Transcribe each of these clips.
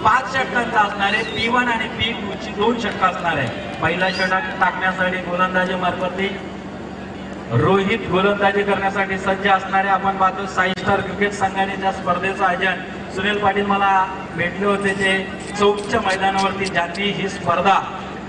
5 षटकांचा असणार आहे। P1 आणि P2 ची 2 षटक असणार आहे। पहिला षटक टाकण्यासाठी गोलंदाजी मार्फत रोहित गोलंदाजी करण्यासाठी सज्ज असणारे आपण पाहतो। साई स्टार क्रिकेट संघाने त्या स्पर्धेचं आयोजन सुनील पाटील मला भेटले होते ते चौकच्या मैदानावरती, ज्यांनी ही स्पर्धा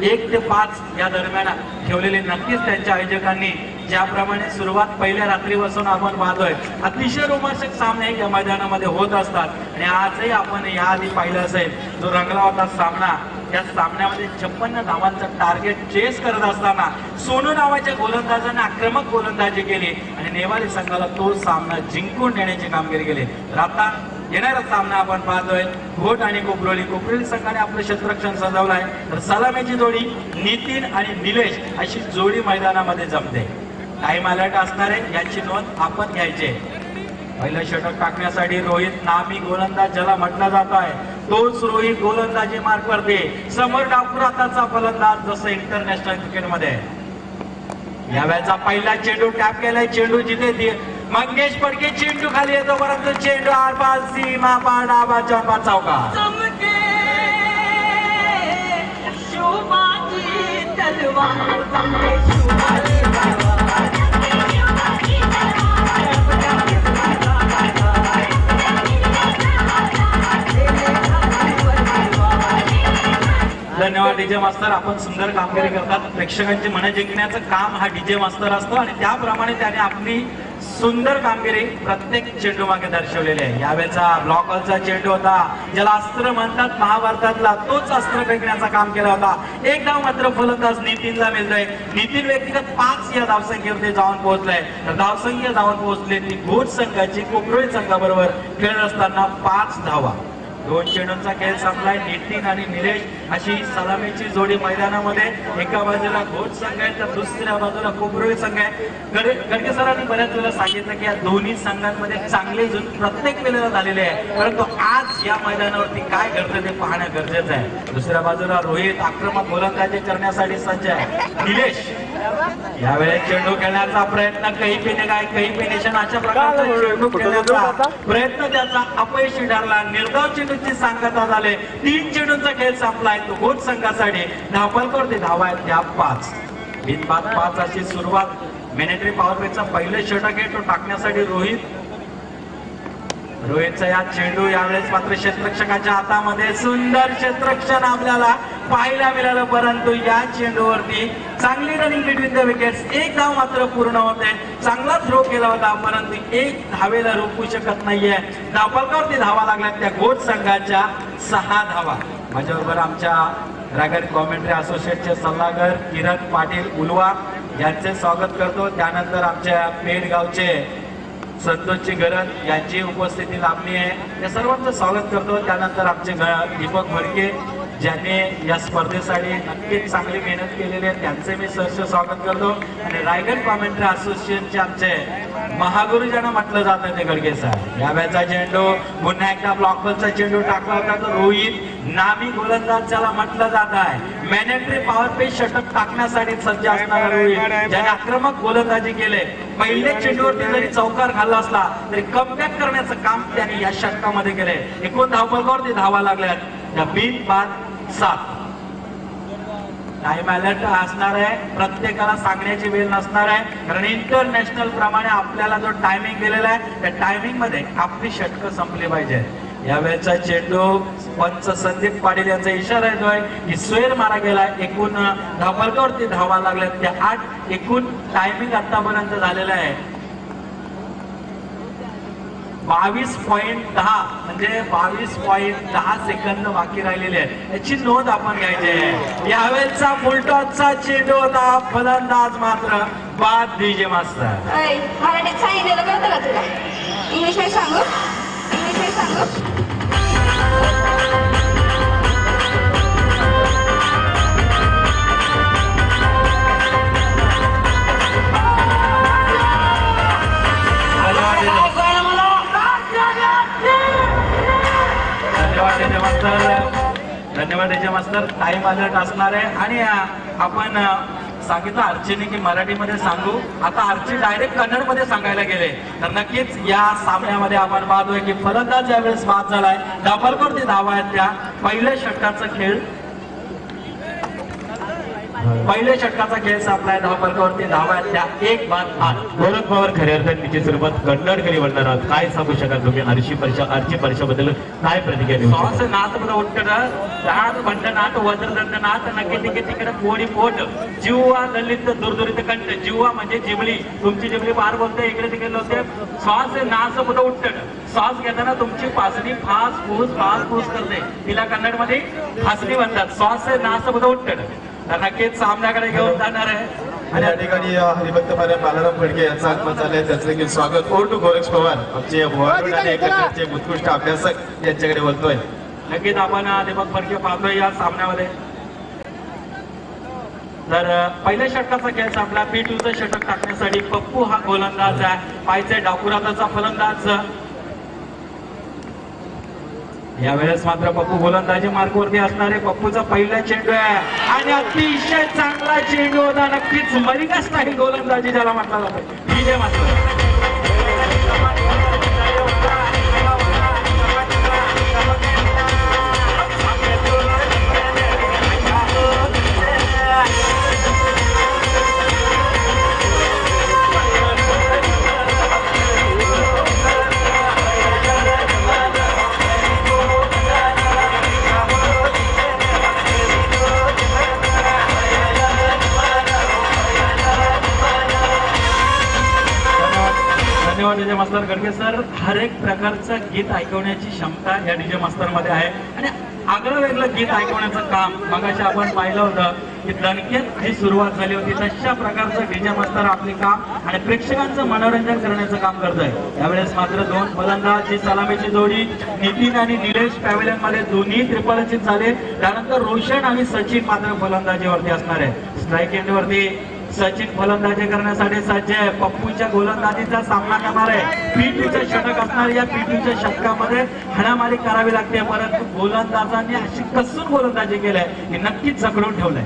1 ते 5 या दरम्यान ठेवलेली। नक्कीच त्यांच्या आयोजकांनी ज्याप्रमाणे सुरुवात पहिल्या रात्रीपासून आपण पाहतोय, अतिशय रोमांचक सामने या मैदानामध्ये होत असतात आणि आजही आपण याआधी पाहिलं असेल जो रंगला होता सामना, त्या सामन्यामध्ये 56 धावांचं टार्गेट चेस करत असताना सोनू नावाच्या गोलंदाजाने आक्रमक गोलंदाजी केली आणि नेवारी संघाला तो सामना जिंकून नेण्याची कामगिरी केली। तर आता येणारा सामना आपण पाहतोय घोट आणि कोपरोली संघाने आपलं क्षेत्ररक्षण सजवलंय। तर सलामीची जोडी नितीन आणि निलेश अशी जोडी मैदानामध्ये जमते। टाइम अलर्ट असणार आहे, याची नोंद आपण घ्यायची। पहिलं षटक टाकण्यासाठी रोहित नामी गोलंदाज ज्याला म्हटला जात आहे, तोच रोहित गोलंदाजी मार्फत समोर डावखुराताचा फलंदाज जसं इंटरनॅशनल क्रिकेटमध्ये। यावेळेचा पहिला चेंडू टॅप केलाय, चेंडू जिथे मंगेश पडके चेंडू खाली येतो, परंतु चेंडू आरपार सीमा पार डाबाच्या चौका। धन्यवाद डीजे मास्तर, आपण सुंदर कामगिरी करतात। प्रेक्षकांची मन जिंकण्याचं काम हा डीजे मास्तर असतो आणि त्याप्रमाणे त्याने आपली सुंदर कामगिरी प्रत्येक चेंडू मागे दर्शवलेली आहे। यावेळेचा ब्लॉक हॉलचा चेंडू होता, ज्याला अस्त्र म्हणतात महाभारतातला, तोच अस्त्र फेकण्याचं काम केला होता। 1 धाव मात्र फलंदाज नितीनला मिळतोय। नितीन व्यक्तिगत 5 या धावसंख्येवरती जाऊन पोहोचलाय। तर धावसंख्या जाऊन पोहोचले ती घोट संघाची कोपरोळी संघाबरोबर खेळत असताना 5 धावा। 2 चेंडूंचा खेळ संपलाय। नितीन आणि निलेश अशी सलामीची जोडी मैदानामध्ये, एका बाजूला घोट संघ आहे तर दुसऱ्या बाजूला कोपरोळी संघ आहे। गडके सरांनी बऱ्याच वेळेला सांगितलं की या दोन्ही संघांमध्ये चांगले जुन प्रत्येक वेळेला झालेले आहे, परंतु आज या मैदानावरती काय घडतं ते पाहणं गरजेचं आहे। दुसऱ्या बाजूला रोहित आक्रमक गोलंदाजी करण्यासाठी सज्ज आहे। निलेश यावेळेस चेंडू खेळण्याचा प्रयत्न, कही पिने काय कही पिनेशन अशा प्रकारचा चेंडू खेळण्याचा प्रयत्न त्याचा अपयशी ठरला। निर्धाव चेंडूची सांगता झाले। 3 चेंडूंचा खेळ संपलाय तो घोट संघासाठी। धावफलकावरती धावा आहेत त्या 5, बिनबाद 5 अशी सुरुवात। मॅनेटरी पॉवर प्लेचा पहिलं षटक आहे, तो टाकण्यासाठी रोहितचा या चेंडू यावेळेस मात्र क्षेत्ररक्षकाच्या हातामध्ये। सुंदर क्षेत्ररक्षण आपल्याला पाहायला मिळालं, परंतु या चेंडूवरती चांगली रनिंग बिटवीन द विकेट्स। 1 धाव मात्र पूर्ण होते। चांगला थ्रो केला होता, परंतु 1 धावेला रोखू शकत नाहीये। धावफलकावरती धावा लागल्यात त्या घोट संघाच्या 6 धावा। माझ्याबरोबर आमच्या ड्रॅगन कॉमेंट्री असोसिएटचे सल्लागार किरण पाटील उलवा यांचे स्वागत करतो। त्यानंतर आमच्या पेडगावचे संतोषची गरज यांची उपस्थिती लाभली आहे, या सर्वांचं स्वागत करतो। त्यानंतर आमचे दीपक भडके ज्यांनी या स्पर्धेसाठी नक्कीच चांगली मेहनत केलेली आहे, त्यांचे मी सहर्ष स्वागत करतो। आणि रायगड कॉमेंट्री असोसिएशनचे आमचे महागुरु ज्यांना म्हटलं जातं ते गडके साहेब। यावेळेचा चेंडू पुन्हा एकदा ब्लॉकबॉलचा चेंडू टाकला होता तर रोहित नामी गोलंदाज ज्याला म्हटलं जात आहे, मॅनेटरी पॉवर पे षटक टाकण्यासाठी सज्ज असणारा रोहित, ज्याने आक्रमक गोलंदाजी केले। पहिल्या चेंडूवरती जरी चौकार खाल्ला असला तरी कमबॅक करण्याचं काम त्याने या षटकामध्ये केले। एकूण धावफलकावरती धावा लागल्यात त्या बिनबाद 7। टाइम अलर्ट असणार आहे, प्रत्येकाला सांगण्याची वेळ नसणार आहे, कारण इंटरनॅशनल प्रमाणे आपल्याला जो टायमिंग दिलेला आहे त्या टायमिंग मध्ये आपली षटकं संपली पाहिजे। यावेळेचा चेंडू पंच संदीप पाटील यांचा इशारा येतोय की स्वेर मारा गेला। एकूण धावफलकावरती धावा लागल्यात त्या 8। एकूण टायमिंग आतापर्यंत झालेला आहे 22.10, म्हणजे 22.10 सेकंद बाकी राहिलेले आहेत, याची नोंद आपण घ्यायची आहे। यावेळेचा फुलटॉसचा चेंडू होता, फलंदाज मात्र बाद डीजे मास्तर। मराठीत सांगितलेलं कळतं का तुला? इंग्लिश मध्ये सांगू? इंग्लिश मध्ये सांगू? धन्यवाद डीजे मास्तर। टाइम अलर्ट असणार आहे आणि आपण सांगितलं अर्चीने की मराठीमध्ये सांगू, आता अर्ची डायरेक्ट कन्नडमध्ये सांगायला गेले. तर नक्कीच या सामन्यामध्ये आपण पाहतोय की फलंदाज यावेळेस बाद झालाय. धावपलकोरती धावा आहेत त्या. पहिल्या षटकाचा खेळ संपलाय. धावपलकावरती धावा आहेत त्या 1-8. गोरख पवार खऱ्या अर्थाने तिची सुरुवात कन्नडकरी बोलणार आहात. काय सांगू शकाल तुम्ही अर्ची परीक्षेबद्दल काय प्रतिक्रिया देऊ श्वास शकाल? नाथ बघा उठ्ठड दहात बंडनाथ वज्रदंडनाथ नक्की तिकडे पोडी पोट जीवा ललित दुर्दुरित कंठ. जीवा म्हणजे जिबली, तुमची जिबली बार बोलते, इकडे तिकडे होते. श्वास नाच बघा उठ्ठड. श्वास घेताना तुमची पासणी फास फूस करते, तिला कन्नडमध्ये फासणी म्हणतात. श्वास नाच बघा उठ्ठड. तर नक्कीच सामन्याकडे घेऊन जाणार आहे. आणि या ठिकाणी हरिभक्त बालाराम फडके यांचं आगमन झालंय, त्याचं देखील स्वागत. ओर टू गोरख पवार, आमचे बॉलिवूड आणि एकत्रचे उत्कृष्ट अभ्यासक यांच्याकडे बोलतोय. नक्कीच आपण दीपक फडके पाहतोय या सामन्यामध्ये. तर पहिल्या षटकाचा खेळ संपला. P2चं षटक टाकण्यासाठी पप्पू हा गोलंदाज आहे. पायचे डाकुराताचा फलंदाज. यावेळेस मात्र पप्पू गोलंदाजी मार्कवरती असणारे. पप्पूचा पहिला चेंडू आहे आणि अतिशय चांगला चेंडू होता. नक्कीच मलिका स्टाईल गोलंदाजी ज्याला म्हटलं जातं. विजय मात्र डीजे मास्तर गडके सर. हर एक प्रकारचं गीत ऐकवण्याची क्षमता या डीजे मास्तर मध्ये आहे आणि आगळं वेगळं गीत ऐकवण्याचं काम मगाशी आपण पाहिलं होतं की दणक्यात ही सुरुवात झाली होती. तशा प्रकारचं डीजे मास्तर आपले काम आणि प्रेक्षकांचं मनोरंजन करण्याचं काम करतोय. यावेळेस मात्र 2 फलंदाज सलामीची जोडी नितीन आणि निलेश पॅव्हलियन मध्ये दोन्ही त्रिफलंदाजी झाले. त्यानंतर रोशन आणि सचिन मात्र फलंदाजीवरती असणार आहे. स्ट्राईक एंडवरती सचिन फलंदाजी करण्यासाठी सज्ज आहे. पप्पूच्या गोलंदाजीचा सामना करणार आहे. P2चं षटक असणार. या P2च्या षटकामध्ये हाणामारी करावी लागते, परंतु गोलंदाजांनी अशी कसून गोलंदाजी केलाय की नक्कीच जखडून ठेवलंय.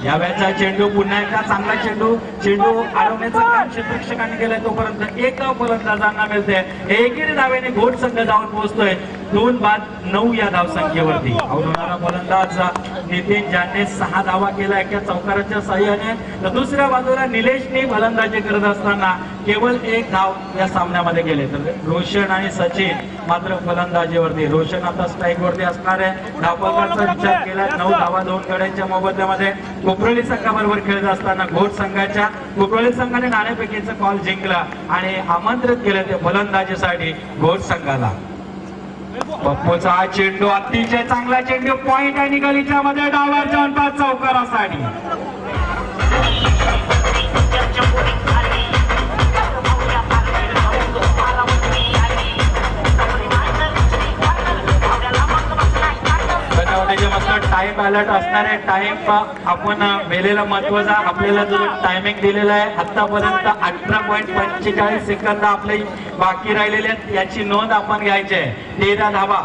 या वेळचा चेंडू पुन्हा एकदा चांगला चेंडू अडवण्याचं काम क्षेत्ररक्षकांनी केलंय. तोपर्यंत एक धाव फलंदाजांना मिळते. एकेरी धावेने घोट संघ जाऊन पोहोचतोय 2-9 या धावसंख्येवरती. अवलंबणारा फलंदाज नितीन ज्याने 6 धावा केल्या एका चौकाराच्या साह्याने. तर दुसऱ्या बाजूला निलेशने फलंदाजी करत असताना केवळ 1 धाव या सामन्यामध्ये गेले. तर रोशन आणि सचिन मात्र फलंदाजीवरती. रोशन आता स्ट्राईक वरती असणार आहे. धावफलकाचा विचार केला 9 धावा 2 गड्यांच्या मोबदल्यामध्ये. कोपरोली संघाबरोबर खेळत असताना घोट संघाच्या कोपरोली संघाने नाणेफेकीचा कॉल जिंकला आणि आमंत्रित केले ते फलंदाजीसाठी घोट संघाला. पप्पूचा हा चेंडू अतिशय चांगला चेंडू. पॉइंट आणि गलीच्या मध्ये डावाच्या जाऊन 5 चौकारासाठी. टाइम अलर्ट असणार आहे. टाइम आपण वेळेला महत्वाचा आपल्याला जो टायमिंग दिलेला आहे आतापर्यंत 18.45 सेकंद आपले बाकी राहिलेले आहेत. याची नोंद आपण घ्यायची आहे. 13 धावा.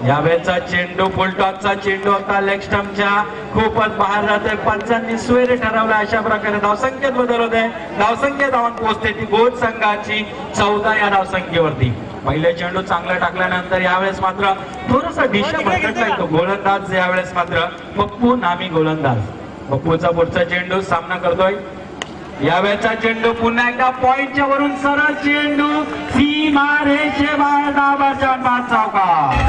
यावेळेचा चेंडू फुलटॉसचा चेंडू होता. लेग स्टंपच्या खूपच बाहेर जातोय. पंचांनी सोयरे ठरवलं. अशा प्रकारे धावसंख्येत बदल होते. धावसंख्या धावून पोहोचते ती घोट संघाची 14 या धावसंख्येवरती. पहिले चेंडू चांगला टाकल्यानंतर यावेळेस मात्र थोडासा दिशा भटकला येतो गोलंदाज. यावेळेस मात्र पप्पू नामी गोलंदाज. पप्पूचा पुढचा चेंडू सामना करतोय. यावेळेचा चेंडू पुन्हा एकदा पॉइंटच्या वरून सरळ चेंडू सीमा रेषे बाहेर धावाच्या 5 चौकार.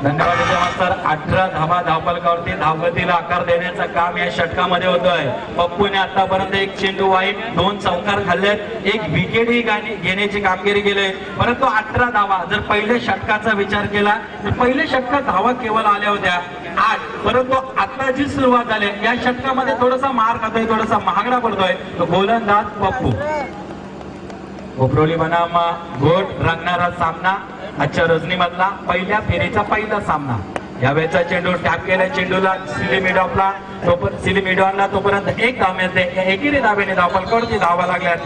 धन्यवाद मास्तर. 18 धावा धावफलकावरती धावगतीला आकार देण्याचं काम या षटकामध्ये होतोय. पप्पूने आतापर्यंत 1 चेंडू वाईट 2 चौकार खाल्लेत. 1 विकेटही घेण्याची कामगिरी केली. परंतु 18 धावा जर पहिल्या षटकाचा विचार केला तर पहिल्या षटकात धावा केवळ आल्या होत्या 8. परंतु आता जी सुरुवात झाली या षटकामध्ये थोडासा मार खातोय, थोडासा महागडा पडतोय तो गोलंदाज पप्पू. कोपरोली बनाम घोट रंगणारा सामना आजच्या रजनी मधला पहिल्या फेरीचा पहिला सामना. यावेळेचा चेंडू टॅप केला, चेंडूला सिली मिडॉनला तोपर्यंत एक धाव मिळते. एकेरी धावेने धावफलकावरती धावा लागल्यात.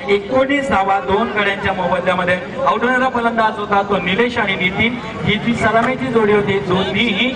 19 धावा दोन गड्यांच्या मोबदल्यामध्ये. आउट होणारा फलंदाज होता तो निलेश आणि नितीन. ही जी सलामीची जोडी होती दोन्हीही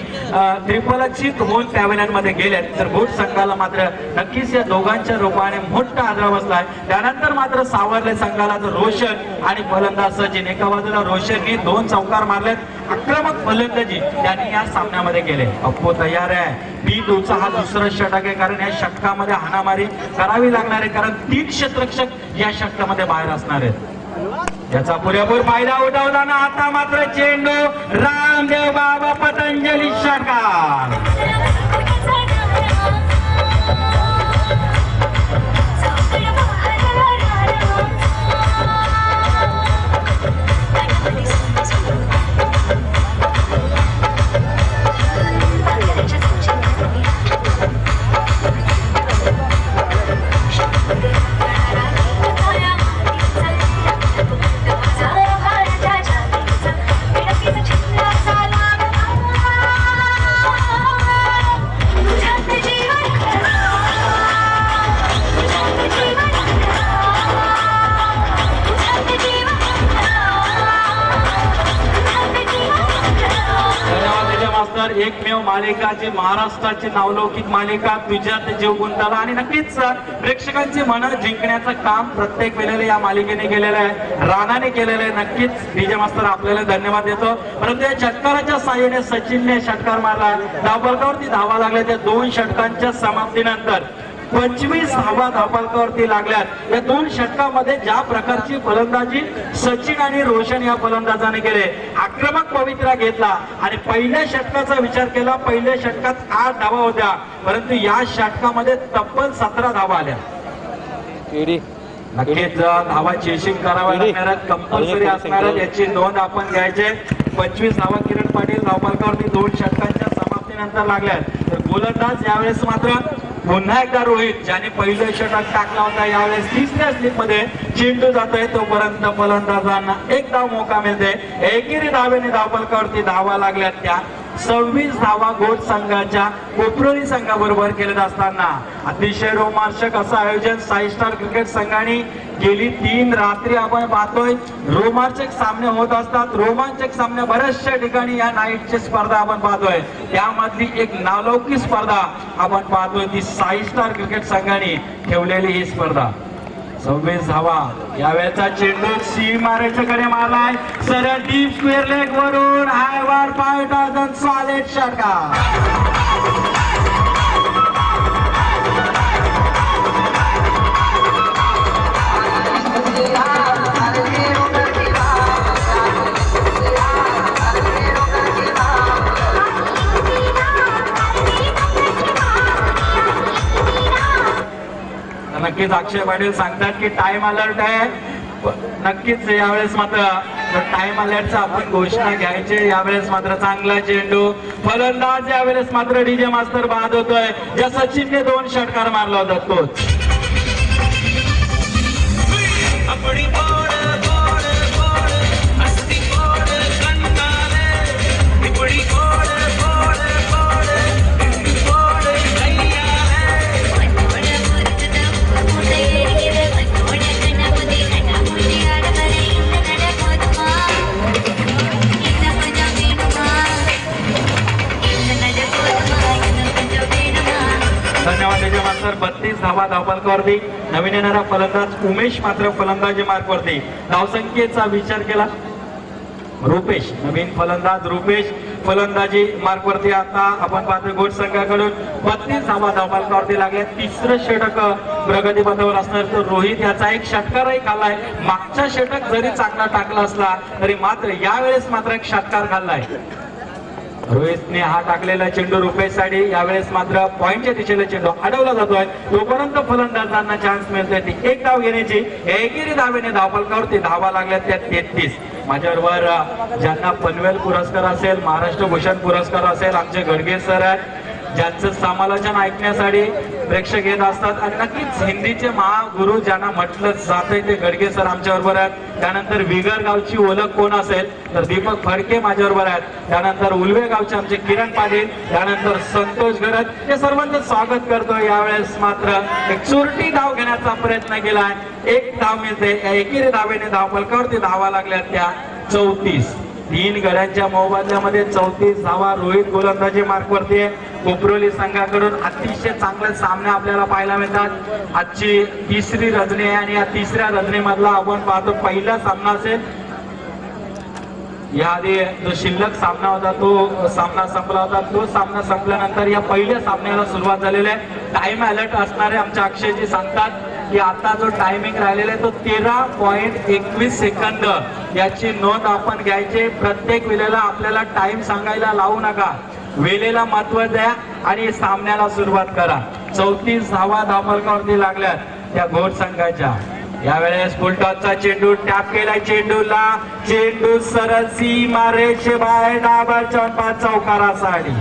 त्रिफलकशीत होऊन पॅव्हलियन मध्ये गेल्यात. तर बोट संघाला मात्र नक्कीच या दोघांच्या रूपाने मोठा आदर बसलाय. त्यानंतर मात्र सावरले संघाला तर रोशन आणि फलंदाज सचिन. एका बाजूला रोशननी 2 चौकार मारलेत. आक्रमक फलंदाजी त्यांनी या सामन्यामध्ये केले. अप्पो तयार आहे. B2चा हा दुसरा षटक आहे, कारण या षटकामध्ये हाणामारी करावी लागणार आहे, कारण 3 क्षेत्ररक्षक या षटकामध्ये बाहेर असणार आहेत. याचा पुरेपूर फायदा उठवताना आता मात्र चेंडू रामदेव बाबा पतंजली षटकार. एकमेव मालिकाची महाराष्ट्राची नावलौकिक मालिका तुझ्यात जीव गुंतला. आणि नक्कीच प्रेक्षकांची मनं जिंकण्याचं काम प्रत्येक वेळेला या मालिकेने केलेलं आहे, राणाने केलेलं आहे. नक्कीच डीजे मास्तर आपल्याला धन्यवाद देतो. परंतु या षटकाराच्या साह्याने सचिनने षटकार मारला. धावफलकावरती धावा लागल्या. त्या 2 षटकांच्या समाप्तीनंतर 25 धावा धावफलकावरती लागल्यात. या 2 षटकामध्ये ज्या प्रकारची फलंदाजी सचिन आणि रोशन या फलंदाजाने केले, आक्रमक पवित्रा घेतला आणि पहिल्या षटकाचा विचार केला. पहिल्या षटकात 8 धावा होत्या, परंतु या षटकामध्ये तब्बल 17 धावा आल्या. नक्कीच धावा चेसिंग कराव्या लागणार, कंपल्सरी असणार, याची नोंद आपण घ्यायचे. 25 धावा किरण पाटील धावफलकावरती 2 षटकांच्या समाप्तीनंतर लागल्यात. तर गोलंदाज यावेळेस मात्र पुन्हा एकदा रोहित, ज्याने पहिलं षटक टाकला होता, यावेळेस 3ऱ्या स्लिपमध्ये चेंडू जात आहे. तोपर्यंत फलंदाजांना 1 धाव मोका मिळते. एकेरी धावेने धावफलकावरती धावा लागल्यात. त्या 26 धावा गोट संघाच्या कोपरोली संघाबरोबर केले असताना अतिशय रोमांचक असं आयोजन साई स्टार क्रिकेट संघाने गेली 3 रात्री आपण पाहतोय. रोमांचक सामने होत असतात. रोमांचक सामने बऱ्याचशा ठिकाणी या नाईटची स्पर्धा आपण पाहतोय. त्यामधली एक नावलौकिक स्पर्धा आपण पाहतोय, ती साई स्टार क्रिकेट संघाने ठेवलेली ही स्पर्धा. 26 धावा. यावेळेचा चेंडू सीमारेषेकडे कडे मारलाय. सरळ डीप स्क्वेअर लेग वरून हायवर 5 सॉलिड षटकार. नक्कीच अक्षय पाटील सांगतात की टाइम अलर्ट आहे. नक्कीच यावेळेस मात्र टाइम अलर्टचा आपण घोषणा घ्यायचे. यावेळेस मात्र चांगला चेंडू. फलंदाज यावेळेस मात्र डीजे मास्तर बाद होतोय. ज्या सचिनने 2 षटकार मारला होता तोच. धन्यवाद डीजे मास्तर. 32 धावा धावफलकावरती. नवीन येणारा फलंदाज उमेश मात्र फलंदाजी मार्कवरती. धावसंख्येचा विचार केला रुपेश, नवीन फलंदाज रुपेश फलंदाजी मार्कवरती. आता आपण पाहतो गोट संघाकडून 32 धावा धावफलकावरती लागल्या. 3रं षटक प्रगतीपथावर असणार. तर रोहित याचा 1 षटकारही खाल्लाय. मागचा षटक जरी चांगला टाकला असला तरी मात्र यावेळेस मात्र 1 षटकार खाल्लाय. रोहितने हा टाकलेला चेंडू रुपेशसाठी. यावेळेस मात्र पॉइंटच्या दिशेला चेंडू अडवला जातोय. तोपर्यंत फलंदाजांना चान्स मिळतोय ती 1 धाव घेण्याची. एकेरी धावेने धावफलकावरती धावा लागल्या त्या 33. माझ्याबरोबर ज्यांना पनवेल पुरस्कार असेल, महाराष्ट्र भूषण पुरस्कार असेल, आमचे गडगे सर आहेत. ज्यांचं समालोचन ऐकण्यासाठी प्रेक्षक येत असतात. आणि नक्कीच हिंदीचे महागुरु ज्यांना म्हटलं जातंय ते गडगे सर आमच्या बरोबर आहेत. त्यानंतर विगर गावची ओळख कोण असेल तर दीपक फडके माझ्याबरोबर आहेत. त्यानंतर उलवे गावचे आमचे किरण पाटील, त्यानंतर संतोष गरज, हे सर्वांचं स्वागत करतो. यावेळेस मात्र एक चुरटी धाव घेण्याचा प्रयत्न केलाय. एक धाव मिळते. एकेरी धावेने धावफलकावरती धावा लागल्या त्या 34. 3 गड्यांच्या मोबदल्यामध्ये 34 धावा रोहित गोलंदाजी मार्कवरती आहे. कोपरोली संघाकडून अतिशय चांगले सामने आपल्याला पाहायला मिळतात. आजची तिसरी रजनी आहे आणि या तिसऱ्या रजनीमधला आपण पाहतो पहिला सामना असेल. याआधी जो शिल्लक सामना होता तो सामना संपला होता. तो सामना संपल्यानंतर या पहिल्या सामन्याला सुरुवात झालेली आहे. टाइम अलर्ट असणारे आमच्या अक्षयजी सांगतात की आता जो टायमिंग राहिलेला आहे तो 13.21 सेकंद याची नोंद आपण घ्यायची. प्रत्येक वेळेला आपल्याला टाइम सांगायला लावू नका, वेळेला महत्व द्या आणि सामन्याला सुरुवात करा. 34 धावा धावफलकावरती लागल्यात त्या घोड संघाच्या. यावेळेस फुलटॉसचा चेंडू टॅप केलाय. चेंडू सरळ सीमा रेषेबाहेर डाबर चौका चौकारासाठी.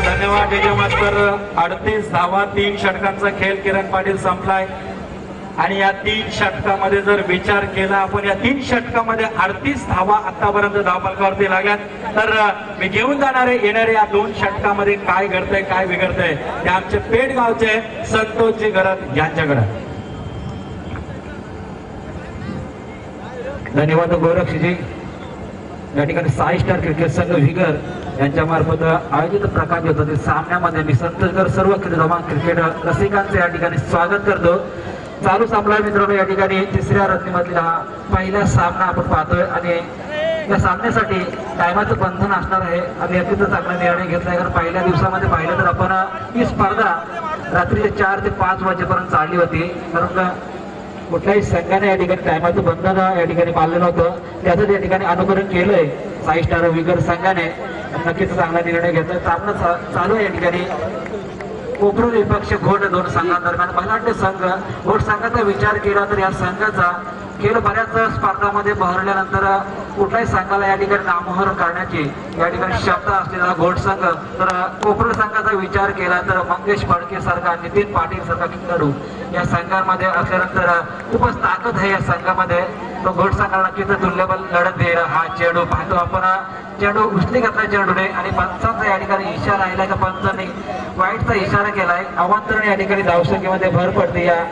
धन्यवाद डीजे मास्तर. 38 धावा 3 षटकांचा खेळ किरण पाटील संपलाय. आणि या 3 षटकामध्ये जर विचार केला आपण, या 3 षटकामध्ये 38 धावा आतापर्यंत धावफलकावरती लागल्यात. तर मी घेऊन जाणारे येणारे या 2 षटकामध्ये काय घडतंय काय बिघडतंय ते आमचे पेडगावचे संतोषजी गरज यांच्याकडे. धन्यवाद गोरक्षजी. या ठिकाणी 6 स्टार क्रिकेट संघ विगर यांच्या मार्फत आयोजित प्रकाश होतो ते सामन्यामध्ये मी संतोषकर सर्व क्रिकेट रसिकांचे या ठिकाणी स्वागत करतो. चालू सामना मित्रांनो, या ठिकाणी तिसऱ्या रजनीमधला हा पहिला सामना आपण पाहतोय आणि या सामन्यासाठी टायमाचं बंधन असणार आहे. आम्ही अतिशय चांगला निर्णय घेतलाय कारण पहिल्या दिवसामध्ये पाहिलं तर आपण ही स्पर्धा रात्रीचे 4 ते 5 वाजेपर्यंत चालली होती. कारण कुठल्याही संघाने या ठिकाणी टायमाचं बंधन या ठिकाणी पाळलं नव्हतं. त्याचं या ठिकाणी अनुकरण केलंय 6 स्टार विगर संघाने. नक्कीच चांगला निर्णय घेतलाय. सामना चालू आहे या ठिकाणी. कोपरोली विपक्ष घोड 2 संघांदरम्यान. बलाढ्य संघ घोड संघाचा विचार केला तर या संघाचा खेळ बऱ्याच स्पर्धामध्ये बहरल्यानंतर कुठल्याही संघाला या ठिकाणी नामोहर करण्याची या ठिकाणी क्षमता असलेला घोड संघ. तर कोपरोली संघाचा विचार केला तर मंगेश फडके सारखा, नितीन पाटील सारखा खेळाडू या संघामध्ये असल्यानंतर खूपच ताकद आहे या संघामध्ये. तो घोड संघाला नक्कीच तुल्यबल लढत देईल. हा चेंडू पाहतो आपण, चेंडू उचली घातला चेंडूने आणि पंचांचा या ठिकाणी इशारा आहे का पंचांनी वाईटचा इशारा केलाय. अवांतराने या ठिकाणी धावसंख्येमध्ये भर पडते या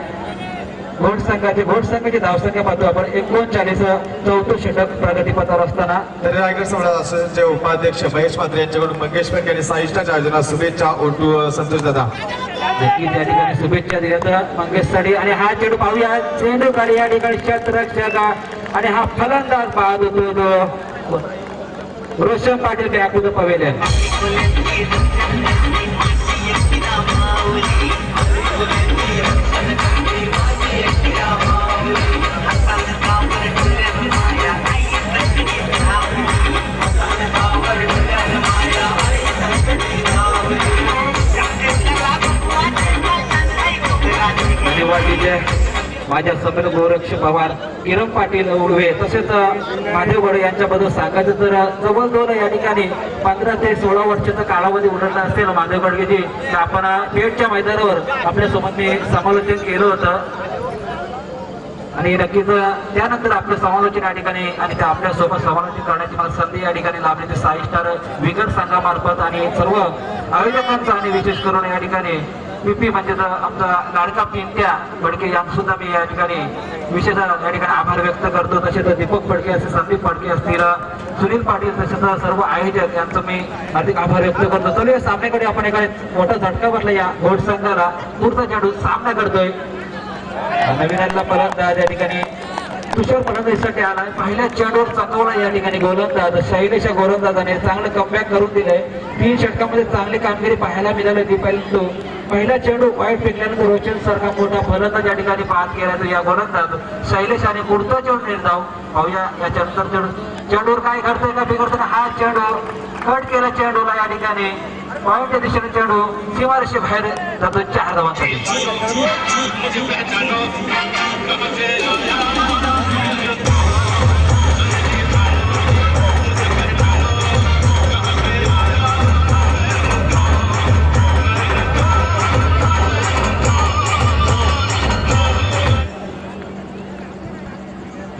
घोड संघाची धावसंख्या पाहतो आपण 39. 4थं षटक प्रगतीपथावर असताना तरी रायगड समाजाचे उपाध्यक्ष महेश म्हात्रे यांच्याकडून मंगेश फडके आणि 6 स्टारच्या आयोजनात शुभेच्छा. ओटू संतोष दादा या ठिकाणी शुभेच्छा दिल्या मंगेशसाठी. आणि हा चेंडू पाहूया, चेंडू काढी या ठिकाणी क्षेत्ररक्षक आणि हा फलंदाज पाहत होतो रोशन पाटील बॅकूद पवेलियन. माझ्या समोर गोरक्ष पवार, किरण पाटील उडवे तसेच महादेव गडे यांच्याबद्दल सांगायचं तर जवळजवळ या ठिकाणी 15 ते 16 वर्षाचा कालावधी उलटला असेल महादेव गडगेजी. आपण पेठच्या मैदानावर आपल्यासोबत मी समालोचन केलं होतं आणि नक्कीच त्यानंतर आपलं समालोचन या ठिकाणी आणि त्या आपल्यासोबत समालोचन करण्याची मला संधी या ठिकाणी लाभली ते 6 स्टार विगर संघामार्फत आणि सर्व आयोजकांचा आणि विशेष करून या ठिकाणी पीपी म्हणजे आमचा लाडका पिंट्या फडके यांना मी या ठिकाणी विशेष या ठिकाणी आभार व्यक्त करतो. तसेच दीपक फडके असतील, संदीप फडके असतील, सुनील पाटील तसेच सर्व आयोजक यांचं मी हार्दिक आभार व्यक्त करतो. चलो या सामन्याकडे आपण एका मोठा झटका बसला या घोड संघाला. पुढचा चेंडू सामना करतोय नवीन फलंदाज या ठिकाणी तुषार फलंदाजीसाठी आलाय. पहिल्या चेंडूवर चकवला या ठिकाणी गोलंदाज शैलेश गोलंदाजाने चांगलं कमबॅक करून दिलंय. 3 षटकामध्ये चांगली कामगिरी पाहायला मिळाली होती. पहिला चेंडू वाईट फेकल्यानंतर रोशन सारखा मोठा फलंदाज या ठिकाणी बाद केला तर या गोलंदाज शैलेश आणि पुढचा चेंडू निर्धाव पाहूया याच्यानंतर चेंडूवर काय घडतंय का बिघडतंय का हा चेंडू कट केला चेंडूला या ठिकाणी पॉईंटच्या दिशेने चेंडू सीमारेषे बाहेर जातो 4 धावांसाठी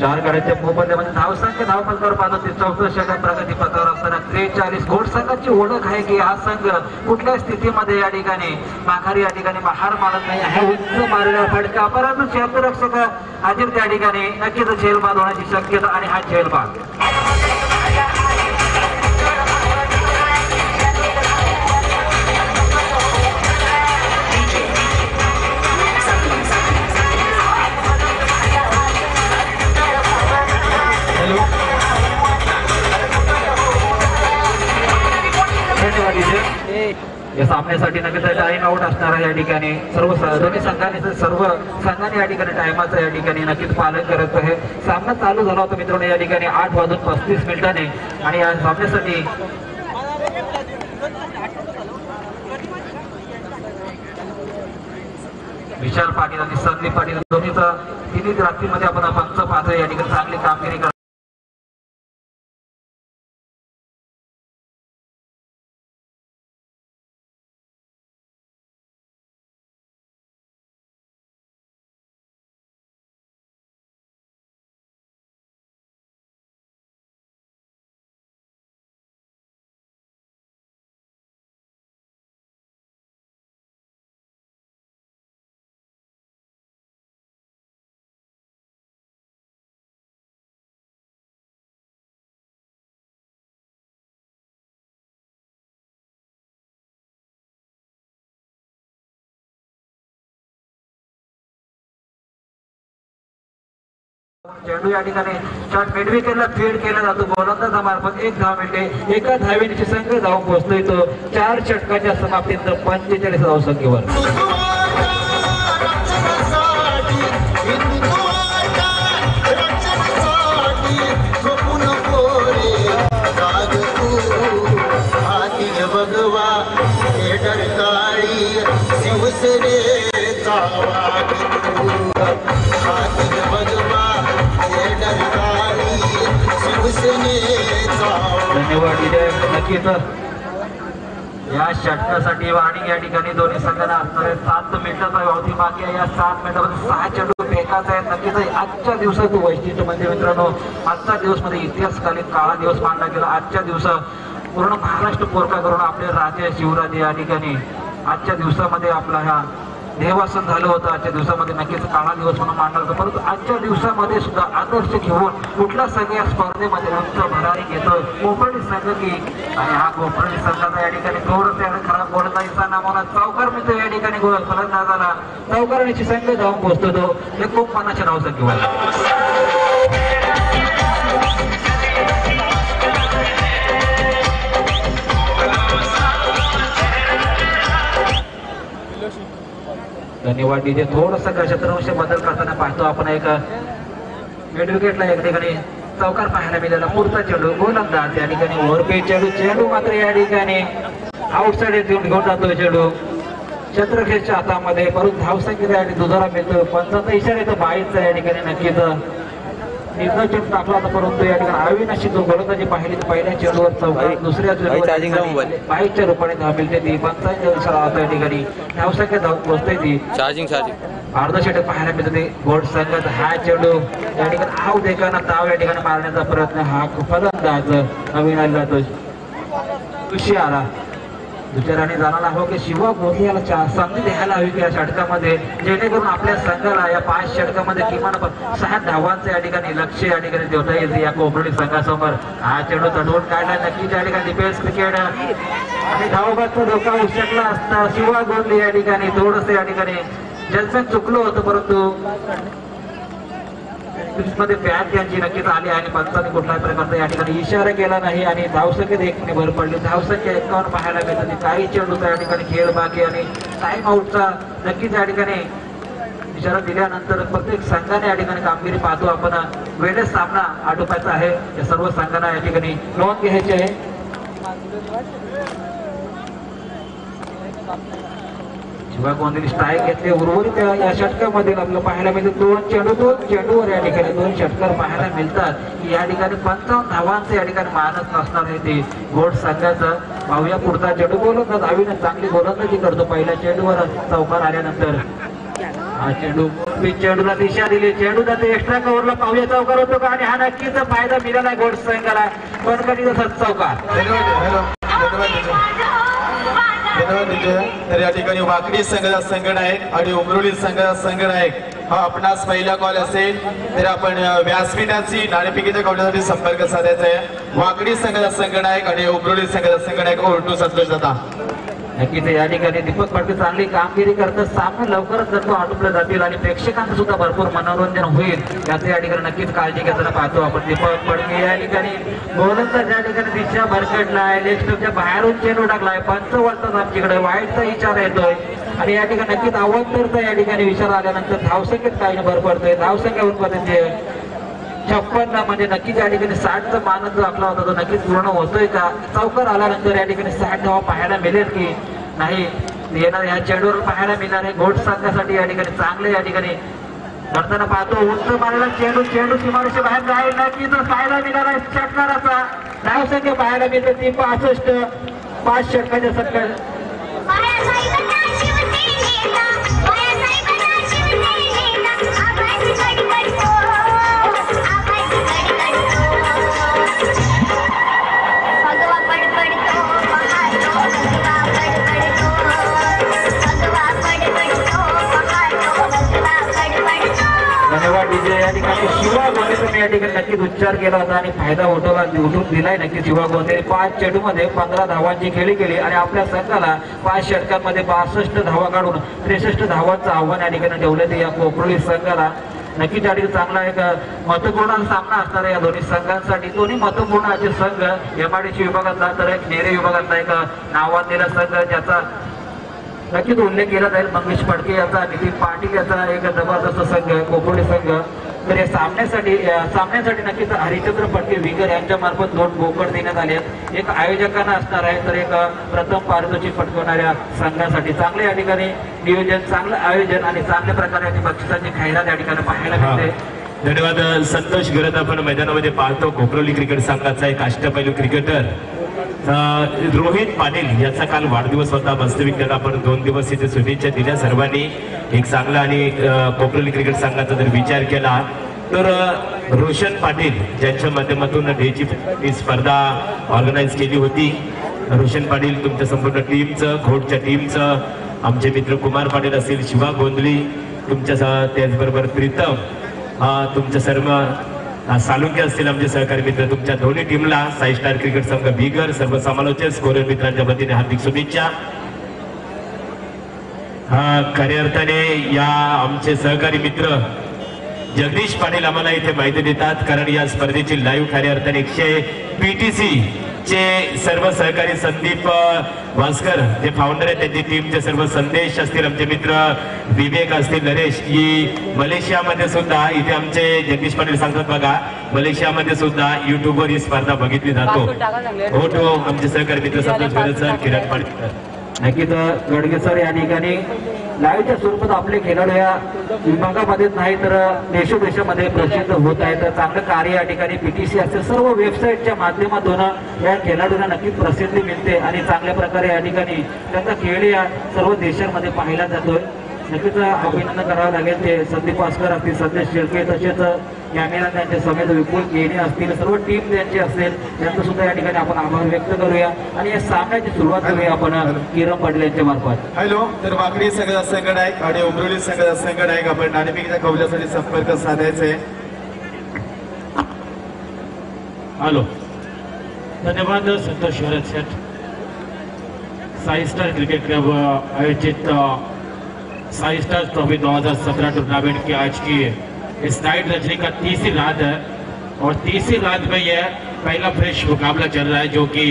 चार गाड्यांच्या मोबदल्यामध्ये धावसंख्या धावफलकावर पाहतो ते 14 षटक प्रगती पथावर असताना 43 घोड संघाची ओळख आहे की हा संघ कुठल्या स्थितीमध्ये या ठिकाणी माघारी या ठिकाणी हार मानत नाही हा उंच मारलेला फटका परंतु क्षेत्ररक्षक अजिर त्या ठिकाणी नक्कीच झेलबाद होण्याची शक्यता आणि हा झेलबाद या सामन्यासाठी नक्कीच टाइम आउट असणार आहे या ठिकाणी दोन्ही संघाने या ठिकाणी टायमाचं या ठिकाणी नक्कीच पालन करत आहे सामना चालू झाला होता मित्रांनो या ठिकाणी 8:35 आणि या सामन्यासाठी विशाल पाटील आणि संदीप पाटील दोन्हीचा तिन्ही रात्रीमध्ये आपण पंच पाहतोय या ठिकाणी चांगली कामगिरी करतो चेंडू या ठिकाणी शॉट मिडविकेटला फीड केला जातो गोलंदाजामार्फत 1 धाव मिळते एका धावेची संघ जाऊन पोहोचतोय तो 4 षटकाच्या समाप्तीनंतर 45 धावसंख्येवर धन्यवाद नक्कीच या षटकासाठी वार्निंग या ठिकाणी दोन्ही संघांना असणार आहे 7 मिनिटाचा अवधी बाकी आहे या 7 मिनिटामध्ये 6 चेंडू फेकायचा आहे नक्कीच आजच्या दिवसाचं वैशिष्ट्य म्हणजे मित्रांनो आजचा दिवस मध्ये इतिहासकालीन काळा दिवस मानला गेला आजच्या दिवसा पूर्ण महाराष्ट्र पोरका करून आपले राजे शिवराजे या ठिकाणी आजच्या दिवसामध्ये आपला हा देवासन झालं होतं आजच्या दिवसामध्ये नक्कीच काळा दिवस म्हणून मानला जातो परंतु आजच्या दिवसामध्ये सुद्धा आदर्श घेऊन कुठल्या संघ या स्पर्धेमध्ये उंच भरारी घेतो कोकणी संघ की आणि हा कोकणी संघाचा या ठिकाणी थोडं खराब गोलंदाजीचा नामाना चौकार मिळतो या ठिकाणी फलंदाजाला चौकाराची संघ जाऊन पोहोचतो तो 49 धावसंख्येवर धन्यवाद डीजे थोडंसं क्षेत्ररक्षक बदल करताना पाहतो आपण एक मिड विकेटला एक ठिकाणी चौकार पाहायला मिळाला पुढचा चेंडू गोलंदाज या ठिकाणी ओव्हरपेज चेंडू मात्र या ठिकाणी आउटसाइड येऊन घेऊन जातो चेंडू क्षेत्ररक्षकाच्या हातामध्ये परत धावसंख्येचा दुधारा मिळतो 5चा इशारा येतो 22चा या ठिकाणी नक्कीच निर्णय चेंडू टाकला होता परंतु या ठिकाणी अविनाशी जो गोलंदाजी पाहिली तर पहिल्या चेंडूवर चौकार दुसऱ्या चेंडूवर 22च्या रूपाने धाव मिळते ती 55 इशारा होता या ठिकाणी धावसंख्या धाव पोहोचते ती अर्ध षटक पाहायला मिळतं ते गोड संघात हा चेंडू या ठिकाणी आऊट देताना ताव या ठिकाणी मारण्याचा प्रयत्न हा फलंदाज नवीन आलेला तो खुशी आला दुसऱ्याने जाणारा हो की शिवा गोंधळे याला संधी द्यायला हवी की या षटकामध्ये जेणेकरून आपल्या संघाला या 5 षटकामध्ये किमान 6 धावांचं या ठिकाणी लक्ष या ठिकाणी देवता येईल या कोकणी संघासमोर हा चेंडू चढवून काढला नक्कीच या ठिकाणी डिफेन्स क्रिकेट आणि धावबादचा धोका उचलला असता शिवा गोंधळे या ठिकाणी थोडंसं या ठिकाणी जलसन चुकलं होतं परंतु मध्ये बॅट त्यांची नक्कीच आली आणि पंचांनी कुठल्याही प्रकारचा या ठिकाणी इशारा केला नाही आणि धावसंख्येत एकने भर पडली. धावसंख्या 51 पाहायला मिळते. काही चेंडूचा या ठिकाणी खेळ बाकी आणि टाइम आउटचा नक्कीच या ठिकाणी इशारा दिल्यानंतर प्रत्येक संघाने या ठिकाणी कामगिरी पाहतो आपण. वेळेत सामना आटोपायचा आहे. या सर्व संघांना या ठिकाणी नोंद घ्यायची आहे. शिवा गोंधळी स्ट्राईक घेतले. उर्वरित या षटकामध्ये आपल्याला पाहायला मिळते 2 चेंडूवर या ठिकाणी 2 षटकार पाहायला मिळतात की या ठिकाणी 55 धावांचे या ठिकाणी मानस नसणार आहे ते गोड संघाचं. पाहूया पुढचा चेंडू. गोलंदाज अविनाश चांगली गोलंदाजी करतो पहिल्या चेंडूवर चौकार आल्यानंतर. हा चेंडूला दिशा दिली. चेंडू जाते एक्स्ट्रा कव्हरला. पाहूया चौकार होतो का आणि हा नक्कीच फायदा मिळाला गोड संघाला. पण कधी तसंच चौकार. तर या ठिकाणी वाकडी संघाचा संघनायक आणि उमरोली संघाचा संघनायक हा आपणास पहिला कॉल असेल तर आपण व्यासपीठाची नाणेफेकीच्या कॉलसाठी संपर्क साधायचा आहे. वाकडी संघाचा संघनायक आणि उमरोली संघाचा संघनायक ओरटू संतोष दादा. नक्कीच या ठिकाणी दीपक फडके चांगली कामगिरी करतात. सामना लवकरच जर तो आटोपले जातील आणि प्रेक्षकांचं सुद्धा भरपूर मनोरंजन होईल याचं या ठिकाणी नक्कीच काळजी घेताना पाहतो आपण. दीपक फडके या ठिकाणी गोलंदाज या ठिकाणी दिशा भरकटलाय. लेग स्टंपच्या बाहेरून चेंडू टाकलाय. पंच वळतात आमच्याकडे. वाईटचा इशारा येतोय आणि या ठिकाणी नक्कीच अवंतरचा या ठिकाणी इशारा आल्यानंतर धावसंख्येत काही भर पडतोय. धावसंख्या उत्पादनचे 56 म्हणजे नक्कीच या ठिकाणी 60चा मानस जो आपला होता तो नक्कीच पूर्ण होतोय का. चौकार आल्यानंतर या ठिकाणी 60 धावा पाहायला मिळेल की नाही येणार या चेंडूवर पाहायला मिळणार आहे. घोट संघासाठी या ठिकाणी चांगले या ठिकाणी करताना पाहतो. उंच मारलेला चेंडू सीमारेषे बाहेर जाईल. नक्कीच फायदा मिळाला षटकाराचा. धावसंख्या पाहायला मिळते ती 65. 5 षटकाच्या संख्या या ठिकाणी शिवा गोंधळे या ठिकाणी नक्कीच उच्चार केला होता आणि फायदा उठून दिलाय नक्की शिवा गोंधळे. 5 चेंडूमध्ये 15 धावांची खेळी केली आणि आपल्या संघाला 5 षटकांमध्ये 62 धावा काढून 63 धावांचं आव्हान या ठिकाणी ठेवलं. या कोकणी संघाला नक्कीच या ठिकाणी चांगला एक महत्वपूर्ण सामना असणार आहे या दोन्ही संघांसाठी. दोन्ही महत्वपूर्ण असे संघ एमआयडीसी विभागातला तर एक नेरे विभागातला एक नावाजलेला संघ ज्याचा नक्कीच उल्लेख केला जाईल. मंगेश फडके याचा, नितीन पाटील याचा एक जबरदस्त संघ कोकणी संघ. तर या सामन्यासाठी नक्कीच हरिचंद्र फडके विगर यांच्या मार्फत 2 बोकड देण्यात आले. एक आयोजकांना असणार आहे तर एक प्रथम पारितोषिक पटकवणाऱ्या संघासाठी. चांगले या ठिकाणी नियोजन, चांगलं आयोजन आणि चांगल्या प्रकारे बक्षिसांची खैरात या ठिकाणी पाहायला मिळते. धन्यवाद संतोष गिरत. आपण मैदानामध्ये पाहतो कोपरोली क्रिकेट संघाचा एक अष्टपैलू क्रिकेटर रोहित पाटील याचा काल वाढदिवस होता. वास्तविक त्याला आपण 2 दिवस इथे शुभेच्छा दिल्या सर्वांनी. एक चांगला आणि कोपरोली क्रिकेट संघाचा जर विचार केला तर रोशन पाटील ज्यांच्या माध्यमातून डेची स्पर्धा ऑर्गनाईज केली होती. रोशन पाटील तुमच्या संपूर्ण टीमचं, घोटच्या टीमचं, आमचे मित्र कुमार पाटील असतील, शिवा गोंधळी तुमच्या, त्याचबरोबर प्रीतम तुमच्या सर्व सालुंके असतील आमचे सहकारी मित्र, तुमच्या दोन्ही टीमला 5 स्टार क्रिकेट संघ बिगर सर्व समालोचक स्कोरर मित्रांच्या वतीने हार्दिक शुभेच्छा. खऱ्या अर्थाने या आमचे सहकारी मित्र जगदीश पाटील आम्हाला इथे माहिती देतात कारण या स्पर्धेची लाईव्ह खऱ्या अर्थाने 100 PTC चे सर्व सहकारी संदीप वास्कर जे फाउंडर आहेत त्यांची टीमचे सर्व संदेश असतील, आमचे मित्र विवेक असतील, नरेश, ही मलेशियामध्ये सुद्धा इथे आमचे जगदीश पाटील सांगतात बघा मलेशियामध्ये सुद्धा युट्यूबवर ही स्पर्धा बघितली जातो. हो तो आमचे सहकारी मित्र संतोष गरज सर, किरण पाटील नक्कीच गडगे सर या ठिकाणी लाईव्हच्या स्वरूपात आपले खेळाडू या विभागामध्येच नाही तर देशोदेशामध्ये प्रसिद्ध होत आहेत. चांगलं कार्य या ठिकाणी PTC असेल सर्व वेबसाईटच्या माध्यमातून या खेळाडूंना नक्कीच प्रसिद्धी मिळते आणि चांगल्या प्रकारे या ठिकाणी त्यांचा खेळ या सर्व देशांमध्ये पाहिला जातोय. नक्कीच अभिनंदन करावं लागेल. ते संदीप भास्कर असतील, संदेश शेळके, तसेच कॅमेरा त्यांचे समेत विपुल गेणे असतील, सर्व टीम त्यांची असेल त्यांचं सुद्धा या ठिकाणी आपण आभार व्यक्त करूया आणि या सामन्याची सुरुवात करूया आपण किरण पाटील यांच्या मार्फत. हॅलो, तर वाकडी संघाचा संघनायक आणि उमरोली संघाचा संघनायक आपण नाणेफेकीच्या कौलासाठी संपर्क साधायचे. हॅलो, धन्यवाद संतोष शरद शेठ. 5 स्टार क्रिकेट क्लब आयोजित 5 स्टार ट्रॉफी 2017 टूर्नामेंट की आज की इस नाइट रजनी का तीसरी रात है और तीसरी रात में यह पहला फ्रेश मुकाबला चल रहा है जो कि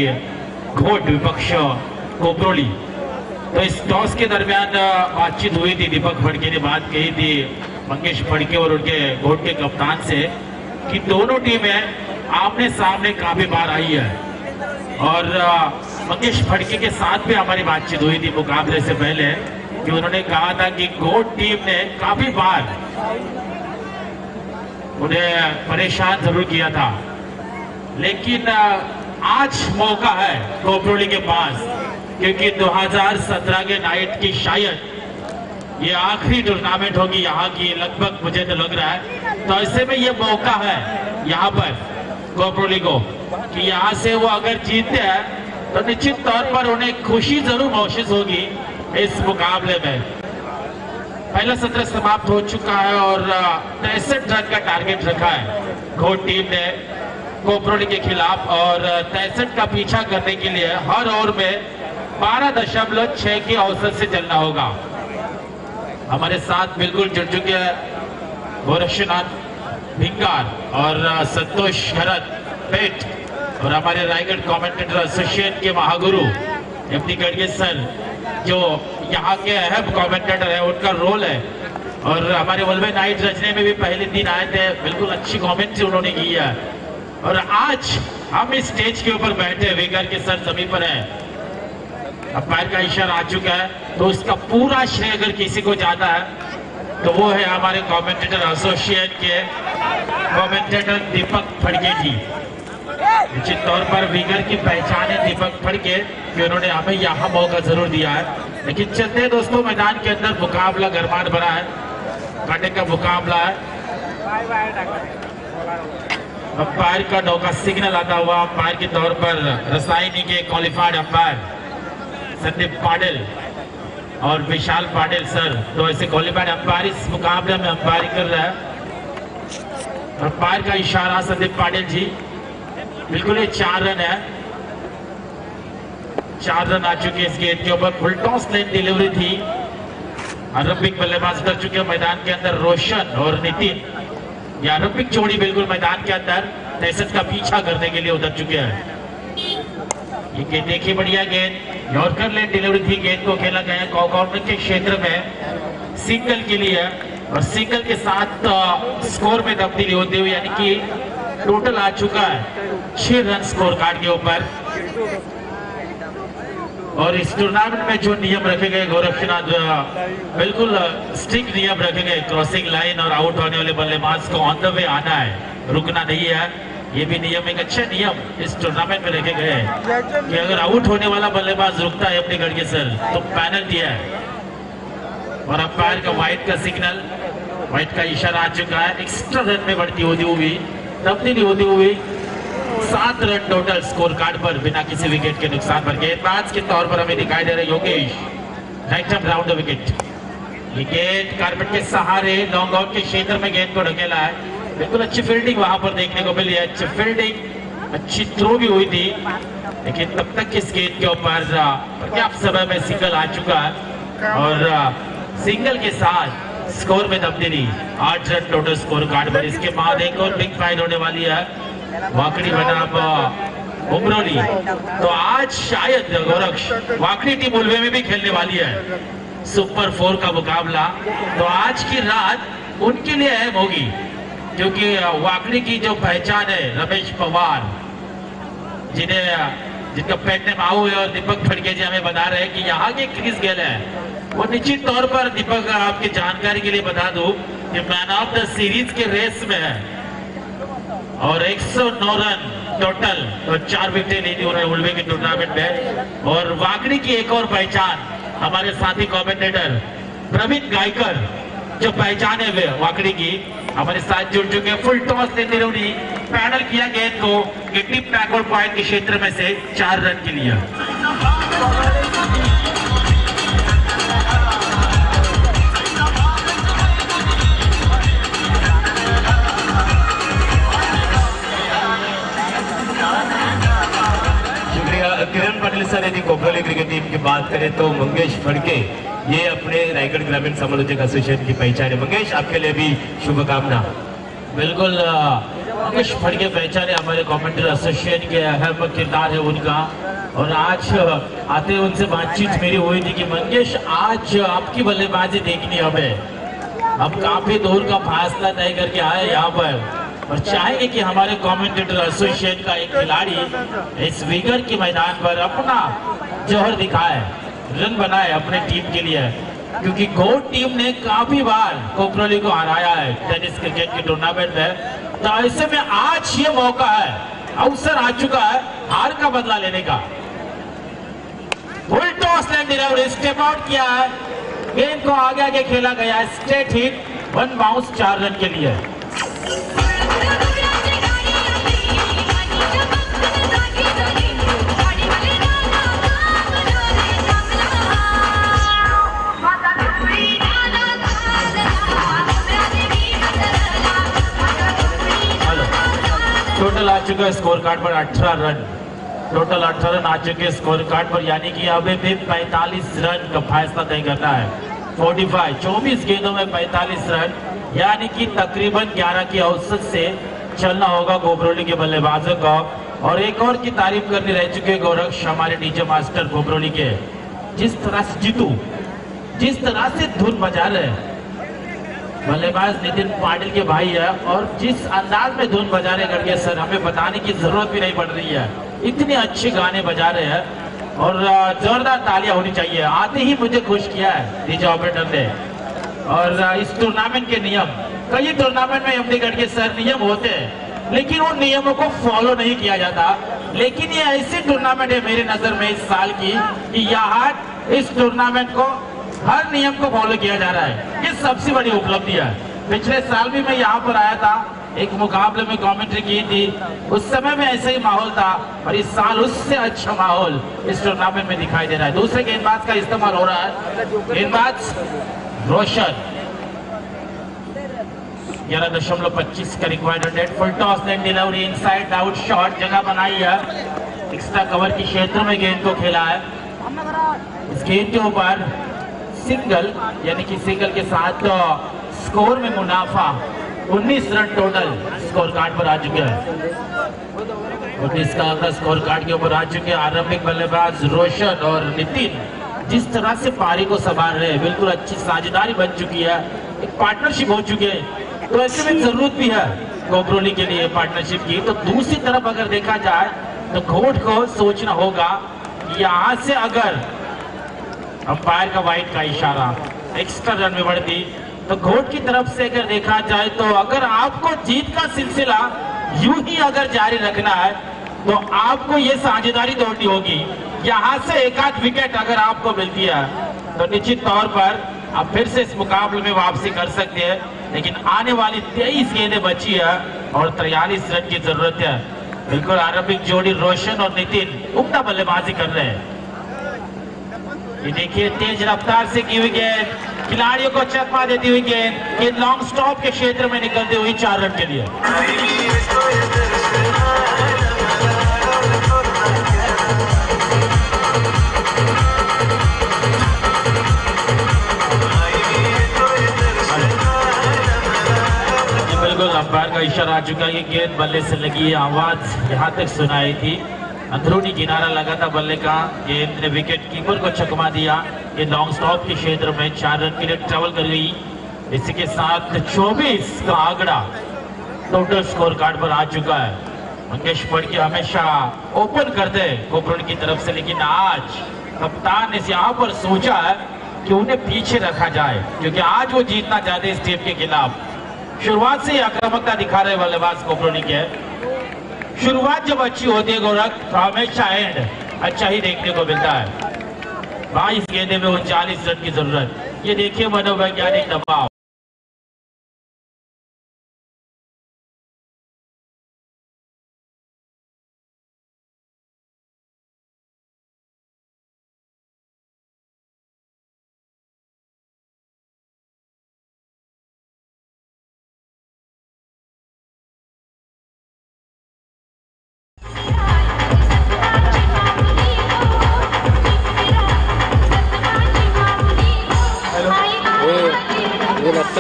घोट विपक्ष कोपरोली। तो इस टॉस के दरमियान बातचीत हुई थी, दीपक फड़के ने बात कही थी मंगेश फड़के और उनके घोट के कप्तान से कि दोनों टीमें आमने सामने काफी बार आई है और मंगेश फड़के के साथ भी हमारी बातचीत हुई थी मुकाबले से पहले कि उन्होंने कहा था कि घोट टीम ने काफी बार उन्हें परेशान जरूर किया था, लेकिन आज मौका है कोपरोली के पास क्योंकि 2017 के नाइट की शायद ये आखिरी टूर्नामेंट होगी यहाँ की, लगभग मुझे तो लग रहा है। तो ऐसे में ये मौका है यहाँ पर कोपरोली को कि यहाँ से वो अगर जीतते हैं तो निश्चित तौर पर उन्हें खुशी जरूर महसूस होगी इस मुकाबले में। पहला सत्र समाप्त हो चुका है और 63 रन का टारगेट रखा है घोट टीम ने कोपरोली के खिलाफ और 63 का पीछा करने के लिए हर ओवर में 12.6 की औसत से चलना होगा। हमारे साथ बिल्कुल जुड़ चुके हैं गोरक्षनाथ भिंगार और संतोष घरत पेट और हमारे रायगढ़ कमेंटेटर एसोसिएशन के महागुरु एमडी गढ़गे सर जो यहाँ के अहम कमेंटेटर है, उनका रोल है। और हमारे वल्वे नाइट रचने में भी पहले दिन आए थे, बिल्कुल अच्छी कमेंट्री उन्होंने की है। और आज हम इस स्टेज के ऊपर बैठे विगर के सर जमीन पर है, अंपायर का इशारा आ चुका है तो उसका पूरा श्रेय अगर किसी को जाता है तो वो है हमारे कमेंटेटर एसोसिएशन के कमेंटेटर दीपक फड़के जी। निश्चित तौर पर विगर की पहचान है दीपक फड़के कि उन्होंने हमें यहाँ मौका जरूर दिया है। लेकिन चलते हैं दोस्तों, मैदान के अंदर मुकाबला गरमाट भरा है, कांटे का मुकाबला है। अंपायर का नौका सिग्नल आता हुआ अंपायर के तौर पर रसायनी के क्वालिफाइड अंपायर संदीप पाटिल और विशाल पाटिल सर, तो ऐसे क्वालिफाइड अंपायर इस मुकाबले में अंपायरिंग कर रहा है। अंपायर का इशारा संदीप पाटिल जी, बिल्कुल ये 4 रन है, 4 रन आ चुके इस गेंद के ऊपर। फुल टॉस लेन डिलीवरी थी, आरंभिक बल्लेबाज कर चुके मैदान के अंदर रोशन और नितिन, ये आरंभिक जोड़ी बिल्कुल मैदान के अंदर 63 का पीछा करने के लिए उतर चुके हैं। ये गेंद देखिए, बढ़िया गेंद, यॉर्कर लेन डिलीवरी थी, गेंद को खेला गया कॉर्नर के क्षेत्र में सिंगल के लिए और सिंगल के साथ स्कोर में तब्दीली होते हुए यानी कि टोटल आ चुका है 6 रन स्कोर कार्ड के ऊपर। और इस टूर्नामेंट में जो नियम रखे गए गोरक्षनाथ, बिल्कुल स्ट्रिक्ट नियम रखे गए, क्रॉसिंग लाइन और आउट होने वाले बल्लेबाज को ऑन द वे आना है, रुकना नहीं है। ये भी नियम एक अच्छे नियम इस टूर्नामेंट में रखे गए हैं कि अगर आउट होने वाला बल्लेबाज रुकता है अपने गढ़ के सर तो पेनल्टी है। और अंपायर का व्हाइट का सिग्नल, व्हाइट का इशारा आ चुका है। एक्स्ट्रा रन में बढ़ती होती हुई तब्दीली होती हुई 7 रन टोटल स्कोर कार्ड पर बिना किसी विकेट के नुकसान पर। गेंदबाज के तौर पर हमें दिखाई दे रहे Yogesh, right hand round the wicket. ये गेंद कारपेट के सहारे लॉन्ग आउट के क्षेत्र में गेंद को ढकेला है, बिल्कुल अच्छी फील्डिंग वहां पर देखने को मिली है, अच्छी फील्डिंग, अच्छी थ्रो भी हुई थी। लेकिन तब तक इस गेंद के ऊपर पर्याप्त समय में सिंगल आ चुका है और सिंगल के साथ स्कोर में तब्दीली 8 रन टोटल स्कोर कार्ड पर। इसके बाद एक और बिग फाइट होने वाली है वाकड़ी बनाम उमरोली। तो आज शायद गोरक्ष वाकड़ी टीम उल्वे में भी खेलने वाली है सुपर 4 का मुकाबला। तो आज की रात उनके लिए अहम होगी क्योंकि वाकड़ी की जो पहचान है रमेश पवार, जिनका पेट नेम आओ है, और दीपक फड़के जी हमें बता रहे हैं कि यहाँ के क्रिस गेल है वो निश्चित तौर पर, दीपक आपकी जानकारी के लिए बता दूं कि मैन ऑफ द सीरीज के रेस में है और 109 रन टोटल और 4 विकेटें ली थी उन्होंने उल्वे के टूर्नामेंट में। और वाकड़ी की एक और पहचान हमारे साथी कमेंटेटर प्रवीण गायकर, जो पहचान है वाकड़ी की, हमारे साथ जुड़ चुके हैं। फुल टॉस लेते उन्होंने पैडल किया गेंद को डिप बैकवर्ड पॉइंट के क्षेत्र में से 4 रन के लिए। शुक्रिया किरण पाटिल पाटिल सर यदि कोपरोली क्रिकेट टीम की बात करें तो मंगेश फड़के ये अपने रायगढ़ ग्रामीण समालोचक एसोसिएशन की पहचान है। मंगेश, आपके लिए भी शुभकामना। बिल्कुल, मंगेश फड़के पहचाने हमारे कमेंटेटर एसोसिएशन के अहम किरदार है उनका। और आज आते उनसे बातचीत मेरी हुई थी कि मंगेश आज आपकी बल्लेबाजी देखनी हमें, अब काफी दूर का फासला तय करके आए यहाँ पर और चाहेंगे कि हमारे कमेंटेटर एसोसिएशन का एक खिलाड़ी इस विगर के मैदान पर अपना जौहर दिखाए, रन बनाए अपने टीम के लिए, क्योंकि गोट टीम ने काफी बार कोपरोली को हराया है टेनिस क्रिकेट के टूर्नामेंट में। तो ऐसे में आज ये मौका है, अवसर आ चुका है हार का बदला लेने का। Full toss leg delivery, step out किया है, गेंद को आगे आगे खेला गया, स्ट्रेट हिट, 1 बाउंस 4 रन के लिए। टोटल आ चुका है स्कोर कार्ड पर 18 रन, टोटल 18 रन आ चुके स्कोर कार्ड पर, यानी कि अभी भी 45 रन का फैसला तय करना है। 24 गेंदों में 45 रन, यानी कि तकरीबन 11 की औसत से चलना होगा कोपरोली के बल्लेबाजों को। और एक और की तारीफ करनी रह चुके गोरक्ष, हमारे डीजे मास्टर कोपरोली के, जिस तरह से जीतू, जिस तरह से धुन बजा रहे बल्लेबाज नितिन पाटिल के भाई है, और जिस अंदाज में धुन बजा रहे करके सर, हमें बताने की जरूरत भी नहीं पड़ रही है, इतने अच्छे गाने बजा रहे हैं और जोरदार तालियां होनी चाहिए। आते ही मुझे खुश किया है डीजे ऑपरेटर ने। और इस टूर्नामेंट के नियम, कई टूर्नामेंट में एमडी गढ़ के सर नियम होते हैं, लेकिन उन नियमों को फॉलो नहीं किया जाता। लेकिन ये ऐसी टूर्नामेंट है मेरी नजर में इस साल की कि यहाँ इस टूर्नामेंट को हर नियम को फॉलो किया जा रहा है, ये सबसे बड़ी उपलब्धि है। पिछले साल भी मैं यहाँ पर आया था, एक मुकाबले में कमेंट्री की थी, उस समय में ऐसे ही माहौल था, और इस साल उससे अच्छा माहौल इस टूर्नामेंट में दिखाई दे रहा है। दूसरे गेंदबाज का इस्तेमाल हो रहा है, गेंदबाज रोशन 11.25 का रिक्वायर्ड रेट। फुल toss leg delivery, inside out shot, जगह बनाई है, एक्स्ट्रा कवर के क्षेत्र में गेंद को खेला है। इस गेंद के ऊपर सिंगल, यानी कि सिंगल के साथ स्कोर में मुनाफा 19 रन टोटल स्कोर कार्ड पर आ चुके हैं। 19 का आंकड़ा स्कोर कार्ड के ऊपर आ चुके हैं। आरंभिक बल्लेबाज रोशन और नितिन जिस तरह से पारी को संभाल रहे हैं, बिल्कुल अच्छी साझेदारी बन चुकी है, एक पार्टनरशिप हो चुकी है। तो ऐसे में जरूरत भी है कोपरोली के लिए पार्टनरशिप की। तो दूसरी तरफ अगर देखा जाए तो घोट को सोचना होगा, यहाँ से अगर अंपायर का वाइड का इशारा एक्स्ट्रा रन में बढ़ती, तो घोट की तरफ से अगर देखा जाए तो अगर आपको जीत का सिलसिला यूं ही अगर जारी रखना है तो आपको ये साझेदारी तोड़नी होगी। यहाँ से एक आध विकेट अगर आपको मिलती है तो निश्चित तौर पर आप फिर से इस मुकाबले में वापसी कर सकते हैं। लेकिन आने वाली 23 गेंदें बची है और 43 रन की जरूरत है। बिल्कुल आरंभिक जोड़ी रोशन और नितिन उम्दा बल्लेबाजी कर रहे हैं। ये देखिए तेज रफ्तार से की हुई गेंद, खिलाड़ियों को चकमा देती हुई गेंद, ये लॉन्ग स्टॉप के क्षेत्र में निकलते हुई 4 रन के लिए। बिल्कुल अंपायर का इशारा आ चुका है, ये गेंद बल्ले से लगी, आवाज यहाँ तक सुनाई थी, अंदरूनी किनारा लगा था बल्ले का, गेंद ने विकेट कीपर को चकमा दिया। ये लॉन्ग स्टॉप के क्षेत्र में 4 रन के लिए ट्रेवल कर गई। इसी के साथ 24 का आंकड़ा टोटल स्कोर कार्ड पर आ चुका है। मंगेश फड़के हमेशा ओपन करते हैं कोपरोली की तरफ से, लेकिन आज कप्तान ने यहाँ पर सोचा है कि उन्हें पीछे रखा जाए, क्योंकि आज वो जीतना चाहते हैं इस टीम के खिलाफ। शुरुआत से ही आक्रामकता दिखा रहे बल्लेबाज कोपरोली के। शुरुआत जब अच्छी होती है गोरख तो हमेशा एंड अच्छा ही देखने को मिलता है। 22 गेंदे में 39 रन की जरूरत। ये देखिए मनोवैज्ञानिक दबाव।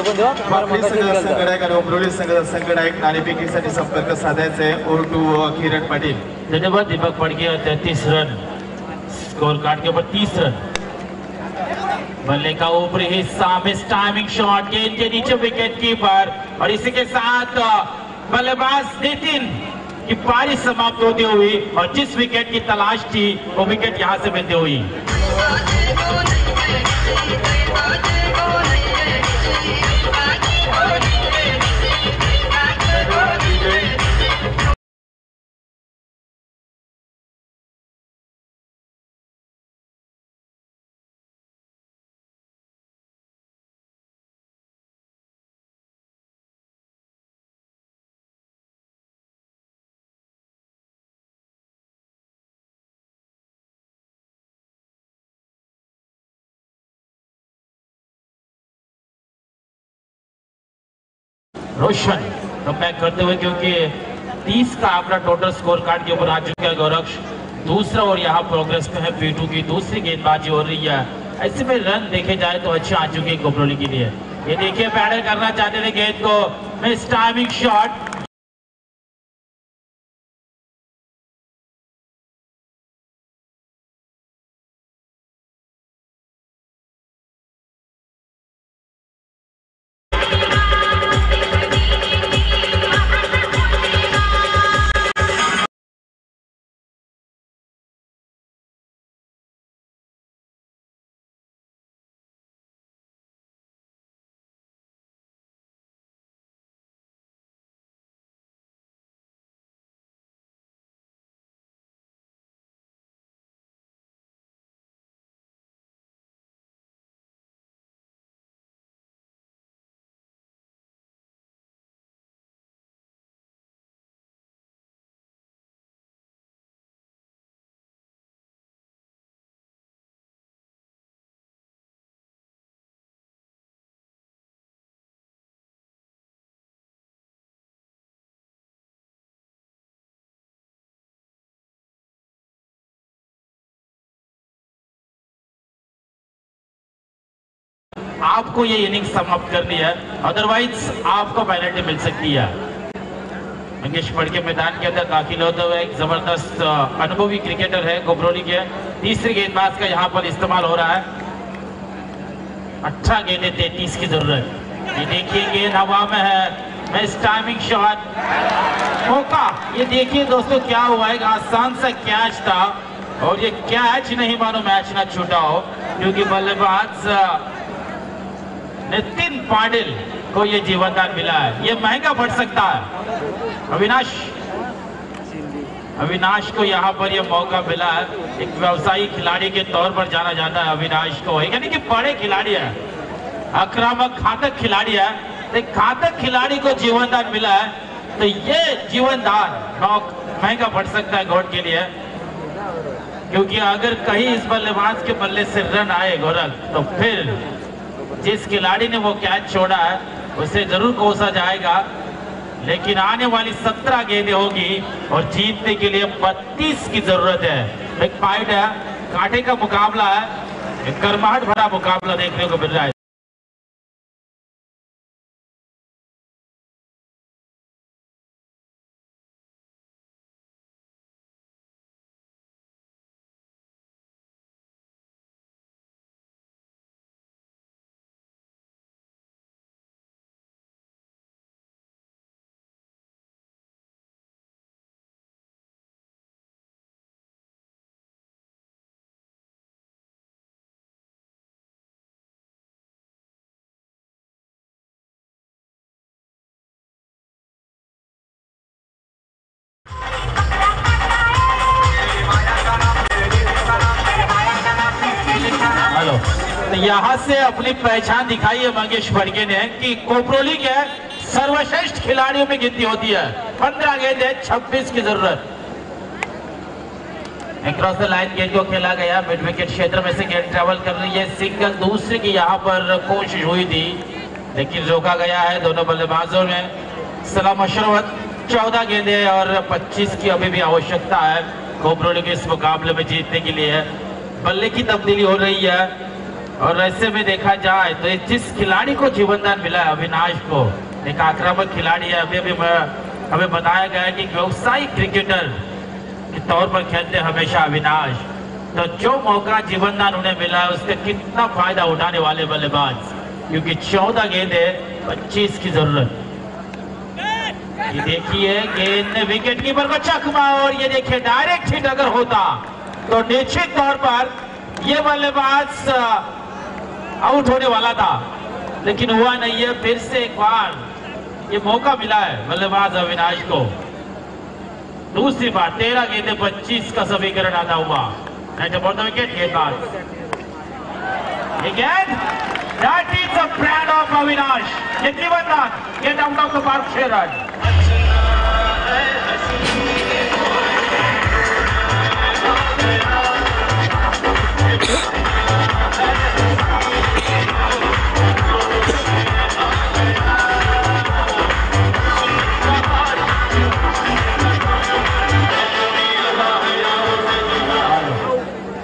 वाकडी संघाचा संघनायक आणि उमरोली संघाचा संघनायक नाणेफेकीसाठी संपर्क साधायचा आहे. Over to Kiran Patil. धन्यवाद दीपक पड़गे. 33 रन स्कोर कार्ड के ऊपर 30 रन. बल्ले का ऊपरी हिस्सा मिस टाइमिंग शॉट गेंद के नीचे विकेट कीपर और इसी के साथ बल्लेबाज नितिन की पारी समाप्त होती हुई और जिस विकेट की तलाश थी वो विकेट यहां से मिलती हुई. रोशन कमबैक करते हुए, क्योंकि 30 का आंकड़ा टोटल स्कोर कार्ड के ऊपर आ चुका है गोरक्ष. दूसरा और यहाँ प्रोग्रेस पे है पीटू की दूसरी गेंदबाजी हो रही है. ऐसे में रन देखे जाए तो अच्छे आ चुके हैं कोपरोली के लिए. ये देखिए बैटर करना चाहते थे गेंद को, मिस टाइमिंग शॉट. आपको ये इनिंग समाप्त करनी है, अदरवाइज आपको पेनल्टी मिल सकती है. मंगेश पड़के मैदान के अंदर दाखिल होते हुए एक जबरदस्त अनुभवी क्रिकेटर है कोपरोली के. तीसरी गेंदबाज का यहाँ पर इस्तेमाल हो रहा है. 18 गेंदें 33 की जरूरत. ये देखिए गेंद हवा में है, मिस टाइमिंग शॉट, मौका. ये देखिए दोस्तों क्या हुआ है, आसान सा कैच था और ये कैच नहीं मानो मैच ना छूटा हो, क्योंकि बल्लेबाज नितिन पाटिल को ये जीवनदान मिला है. ये महंगा पड़ सकता है. अविनाश को यहाँ पर ये मौका मिला है. एक व्यवसायी खिलाड़ी के तौर पर जाना जाता है अविनाश को, यानी कि बड़े खिलाड़ी है, आक्रामक घातक खिलाड़ी है. एक घातक खिलाड़ी को जीवनदान मिला है, तो ये जीवनदान महंगा पड़ सकता है गौड़ के लिए. क्योंकि अगर कहीं इस बल्लेबाज के बल्ले से रन आए गोरख, तो फिर जिस खिलाड़ी ने वो कैच छोड़ा है उसे जरूर कोसा जाएगा. लेकिन आने वाली 17 गेंदें होगी और जीतने के लिए 32 की जरूरत है. एक फाइट है, कांटे का मुकाबला है, एक गर्माहट भरा मुकाबला देखने को मिल रहा है. तो यहाँ से अपनी पहचान दिखाई है मंगेश फड़के ने कि कोपरोली के सर्वश्रेष्ठ खिलाड़ियों में गिनती होती है. 15 गेंद 26 की जरूरत. क्रॉस द लाइन गेंद को खेला गया, मिड विकेट क्षेत्र में से गेंद ट्रेवल कर रही है. सिंगल दूसरे की यहाँ पर कोशिश हुई थी, लेकिन रोका गया है दोनों बल्लेबाजों में. सलाम अशरवत 14 गेंदें और 25 की अभी भी आवश्यकता है कोपरोली के इस मुकाबले में जीतने के लिए. बल्ले की तब्दीली हो रही है. और ऐसे में देखा जाए तो जिस खिलाड़ी को जीवनदान मिला है अविनाश को, एक आक्रामक खिलाड़ी है। अभी हमें बताया गया है कि व्यावसायिक क्रिकेटर के तौर पर खेलते हमेशा अविनाश, तो जो मौका जीवनदान उन्हें मिला है उससे कितना फायदा उठाने वाले बल्लेबाज, क्योंकि 14 गेंदे 25 की जरूरत। ये देखिए गेंद ने विकेट कीपर को चकमा, और ये देखिए डायरेक्ट हिट अगर होता तो निश्चित तौर पर ये बल्लेबाज आउट होने वाला था, लेकिन हुआ नहीं है। फिर से एक बार ये मौका मिला है बल्लेबाज अविनाश को। दूसरी बार 13 गेंदे 25 का समीकरण आता हुआ विकेट गेंदबाज। ये गेंद that is the brand of Avinash. ये जीवनदान get out of the park 6 run.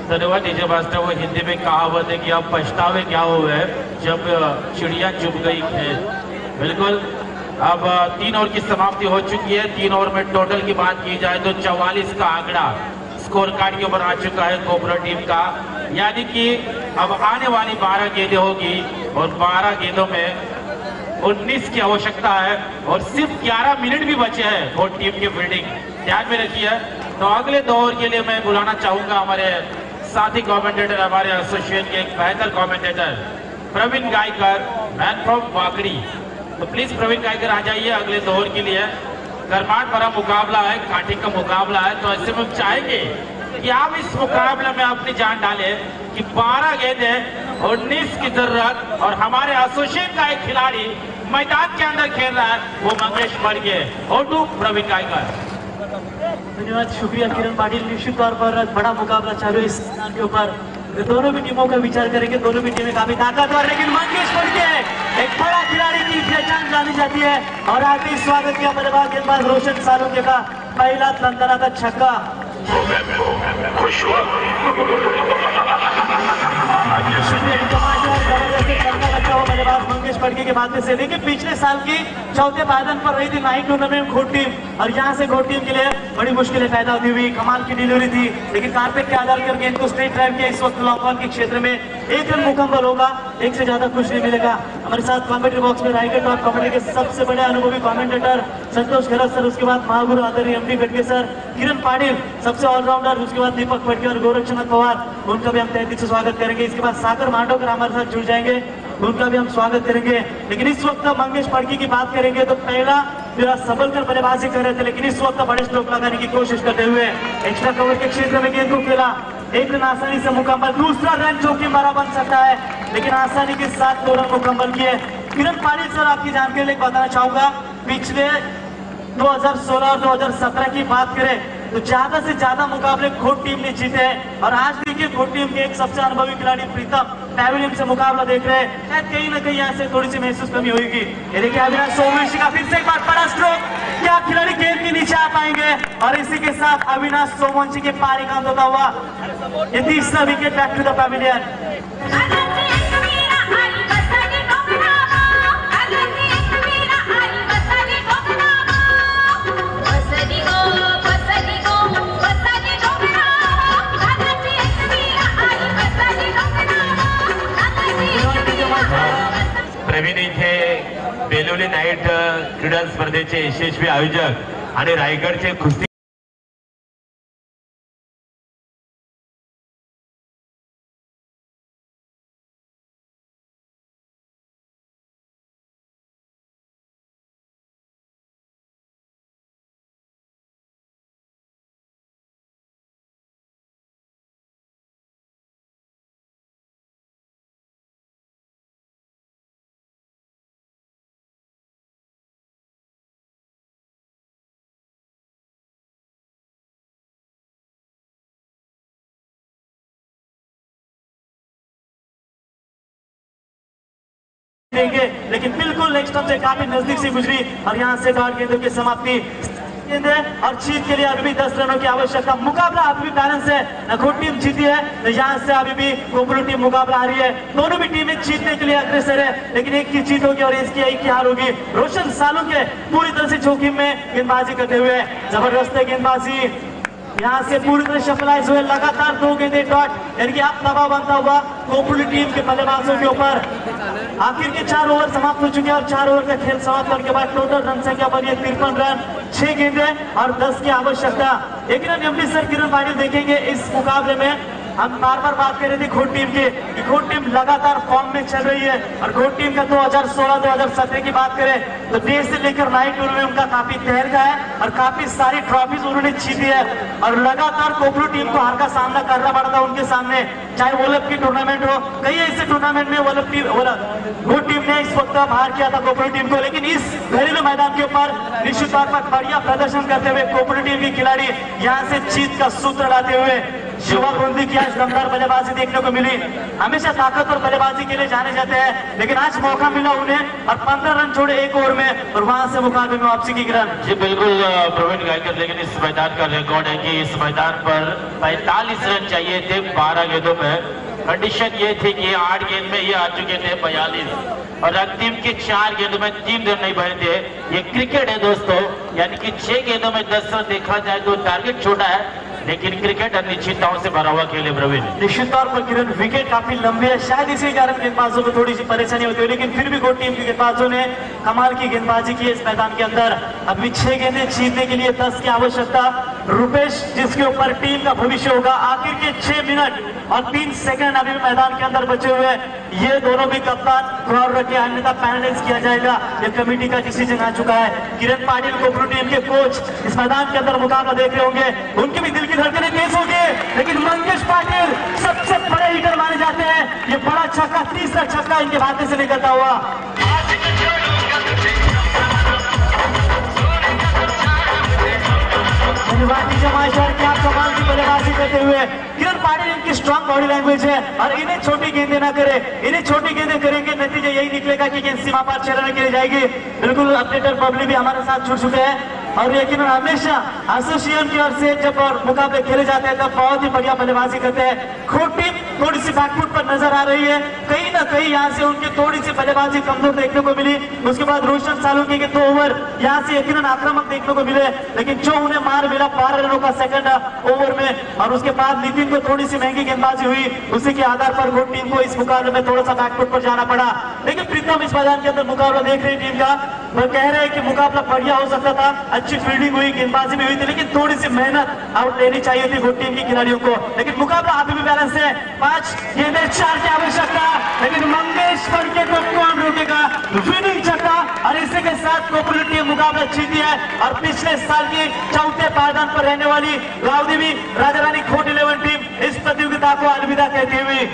धन्यवाद डीजे मास्टर। वो हिंदी में कहावत है कि आप पछतावे क्या हुए जब चिड़िया चुप गई खेत। बिल्कुल, अब 3 ओवर की समाप्ति हो चुकी है। 3 ओवर में टोटल की बात की जाए तो 44 का आंकड़ा स्कोर कार्ड के ऊपर आ चुका है कोबरा टीम का, यानी कि अब आने वाली 12 गेंदें होगी और 12 गेंदों में 19 की आवश्यकता है और सिर्फ 11 मिनट भी बचे हैं बोर्ड टीम की फील्डिंग ध्यान में रखिए। तो अगले 2 ओवर के लिए मैं बुलाना चाहूंगा हमारे साथी कमेंटेटर, हमारे एसोसिएशन के एक बेहतर commentator Praveen Gaikar, man from Wakdi. तो प्लीज प्रवीण गायकर आ जाइए अगले 2 ओवर के लिए। गर्माट भरा मुकाबला है, काठी का मुकाबला है, तो ऐसे में हम चाहेंगे कि आप इस मुकाबले में अपनी जान डालें कि 12 गेंदे 19 की जरूरत, और हमारे एसोसिएशन का एक खिलाड़ी मैदान के अंदर खेल रहा है वो मंगेश मर्गे। और टू प्रवीण गायकर। धन्यवाद, शुक्रिया किरण पाटिल। निश्चित तौर पर बड़ा मुकाबला चालू है इस स्थान के ऊपर। दोनों भी टीमों का विचार करेंगे, दोनों भी टीमें काफी ताकतवर, लेकिन मंगेश मर्गे एक बड़ा खिलाड़ी की पहचान जानी जाती है। और हार्दिक स्वागत किया बल्लेबाज गेंदबाज रोशन सालुंके का पहला तंतनाता छक्का। बल्लेबाज मंगेश मर्गे के बाद से देखिए पिछले साल की चौथे पायदान पर रही थी नाइट टूर्नामेंट घोट टीम, और यहाँ से घोट टीम के लिए बड़ी मुश्किलें पैदा होती हुई। कमाल की डिलीवरी थी, लेकिन कारपेट के आधार करके इनको स्ट्रेट ड्राइव किया। इस वक्त लॉन्ग ऑन के क्षेत्र में 1 रन मुकम्मल होगा, 1 से ज्यादा कुछ नहीं मिलेगा। हमारे साथ कमेंट्री बॉक्स में रायगढ़ टॉप कमेटी के सबसे बड़े अनुभवी कमेंटेटर संतोष खरत सर, उसके बाद महागुरु आदरणीय एमडी गडगे सर, किरण पाटिल सबसे ऑलराउंडर, उसके बाद दीपक फटके और गोरक्षनाथ पवार, उनका भी हम तहे दिल से स्वागत करेंगे। इसके बाद सागर मांडोकर हमारे साथ जुड़ जाएंगे, उनका भी हम स्वागत करेंगे। लेकिन इस वक्त मंगेश मर्गे की बात करेंगे तो पहला सबल कर बल्लेबाजी कर रहे थे, लेकिन इस वक्त बड़े स्ट्रोक लगाने की कोशिश करते हुए एक्स्ट्रा कवर के क्षेत्र में गेंद को खेला। 1 रन आसानी से मुकम्मल, दूसरा रन जोखिम भरा बन सकता है, लेकिन आसानी के साथ 2 रन मुकम्मल किए। किरण पाटिल सर, आपकी जानकारी लेकर बताना चाहूंगा, पिछले 2016 और 2017 की बात करें तो ज्यादा से ज्यादा मुकाबले घोट टीम ने जीते हैं। और आज देखिए घोट टीम के एक सबसे अनुभवी खिलाड़ी प्रीतम पैविलियन से मुकाबला देख रहे हैं, शायद कहीं ना कहीं यहाँ से थोड़ी सी महसूस कमी होगी। ये देखिए अविनाश सोमवंशी का फिर से एक बार बड़ा स्ट्रोक, क्या खिलाड़ी गेंद के नीचे आ पाएंगे? और इसी के साथ अविनाश सोमवंशी के पार एक अंत होता हुआ ये तीसरा wicket back to the pavilion. Praveen इथे बेलोली नाईट क्रीडा स्पर्धेचे यशस्वी आयोजक आणि रायगडचे कुस्ती देंगे, लेकिन बिल्कुल नेक्स्ट से काफी नजदीक से गुजरी और यहाँ से 8 गेंदों की समाप्ति। गेंद है और जीत के लिए अभी भी 10 रनों की आवश्यकता। मुकाबला अभी भी बैलेंस है, न खुद टीम जीती है तो यहाँ से अभी भी कोपरू टीम मुकाबला आ रही है। दोनों भी टीमें जीतने के लिए अग्रसर है, लेकिन एक की जीत होगी और इसकी एक की हार होगी। रोशन सालुंके पूरी तरह से जोखिम में गेंदबाजी करते हुए, जबरदस्त गेंदबाजी यहाँ से पूरी तरह शफलाइज हुए, लगातार 2 गेंदे डॉट, यानी कि अब दबाव बनता हुआ कोपरू टीम के बल्लेबाजों के ऊपर। आखिर के 4 ओवर समाप्त हो चुके हैं और 4 ओवर का खेल समाप्त होने के बाद टोटल रन संख्या बनी है 53 रन, 6 गेंदे और 10 की आवश्यकता। एक रन अमृतसर किरण पाटिल देखेंगे इस मुकाबले में। हम बार बार बात कर रहे थे घोट टीम की, घोट टीम लगातार फॉर्म में चल रही है और घोट टीम का 2016-2017 की बात करें तो डे से लेकर नाइट टूर में उनका काफी तहलका है और काफी सारी ट्रॉफीज उन्होंने जीती है और लगातार कोपरू टीम को हार का सामना करना पड़ता है उनके सामने, चाहे वोलप की टूर्नामेंट हो। कई ऐसे टूर्नामेंट में वोलप टीम घोट टीम ने इस वक्त हार किया था कोपरू टीम को, लेकिन इस घरेलू मैदान के ऊपर निश्चित तौर पर बढ़िया प्रदर्शन करते हुए कोपरू टीम के खिलाड़ी यहाँ से जीत का सूत्र लाते हुए शिवा गोंदी की आज दमदार बल्लेबाजी देखने को मिली। हमेशा ताकतवर बल्लेबाजी के लिए जाने जाते हैं, लेकिन आज मौका मिला उन्हें और 15 रन छोड़े 1 ओवर में और वहां से मुकाबले में वापसी की किरण। जी बिल्कुल प्रवीण गायकर, लेकिन इस मैदान का रिकॉर्ड है कि इस मैदान पर 45 रन चाहिए थे 12 गेंदों में। कंडीशन ये थी कि 8 गेंद में ये आ चुके थे 42 और अंतिम के 4 गेंदों में 3 रन नहीं बने थे। ये क्रिकेट है दोस्तों, यानी कि 6 गेंदों में 10 रन देखा जाए तो टारगेट छोटा है, लेकिन क्रिकेट अनिश्चितताओं से भरा हुआ खेल है प्रवीण। निश्चित तौर पर किरण विकेट काफी लंबी है, शायद इसी कारण गेंदबाजों को थोड़ी सी परेशानी होती है, लेकिन फिर भी गोट टीम के गेंदबाजों ने कमाल की गेंदबाजी की इस मैदान के अंदर। अभी 6 गेंदें जीतने के लिए 10 की आवश्यकता। रुपेश जिसके ऊपर टीम का भविष्य होगा, आखिर के 6 मिनट और 3 सेकंड अभी मैदान के अंदर बचे हुए, ये दोनों भी कप्तान गौर रखे, अन्यथा पैनलाइज किया जाएगा। ये कमेटी का डिसीजन आ चुका है। किरण पाटिल कोपरू टीम के कोच इस मैदान के अंदर मुकाबला देख रहे होंगे, उनकी भी दिल की धड़कनें तेज होगी, लेकिन मंगेश पाटिल सबसे बड़े हिटर माने जाते हैं। ये बड़ा छक्का, तीसरा छक्का इनके हाथ से निकलता हुआ। क्या कमाल की बल्लेबाजी करते हुए किरण पाटिल, इनकी स्ट्रॉन्ग बॉडी लैंग्वेज है और इन्हें छोटी गेंदें ना करे, इन्हें छोटी गेंदें करेंगे नतीजा यही निकलेगा कि गेंद सीमा पार 6 रन के लिए जाएगी। बिल्कुल अपडेटर पब्लिक भी हमारे साथ जुड़ चुके हैं और यकीन हमेशा एसोसिएशन की ओर से जब मुकाबले खेले जाते हैं तब बहुत ही बढ़िया बल्लेबाजी करते हैं। खोट टीम थोड़ी सी बैकफुट पर नजर आ रही है, कहीं ना कहीं यहाँ से उनकी थोड़ी सी बल्लेबाजी कमजोर देखने को मिली। उसके बाद रोशन सालुंके के 2 ओवर यहाँ से यकीन आक्रामक देखने को मिले, लेकिन जो उन्हें मार मिला 12 रनों का सेकंड ओवर में और उसके बाद नितिन को थोड़ी सी महंगी गेंदबाजी हुई, उसी के आधार पर घोट टीम को इस मुकाबले में थोड़ा सा बैकफुट पर जाना पड़ा। लेकिन प्रीतम इस मैदान के अंदर मुकाबला देख रही टीम का, वो कह रहे हैं कि मुकाबला बढ़िया हो सकता था, अच्छी फील्डिंग हुई, गेंदबाजी भी हुई थी, लेकिन थोड़ी सी मेहनत आउट लेनी चाहिए थी घोट टीम की खिलाड़ियों को। लेकिन मुकाबला अभी भी बैलेंस है, 5 गेंदें 4 की आवश्यकता, लेकिन मंगेश फड़के को कौन रोकेगा? विनिंग छक्का और इसी के साथ कोपरू टीम मुकाबला जीती है और पिछले साल की चौथे पायदान पर रहने वाली गावदेवी राजा रानी खोट 11 टीम इस प्रतियोगिता को अलविदा कहती हुई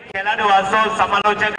खेळाडू असो, समालोचक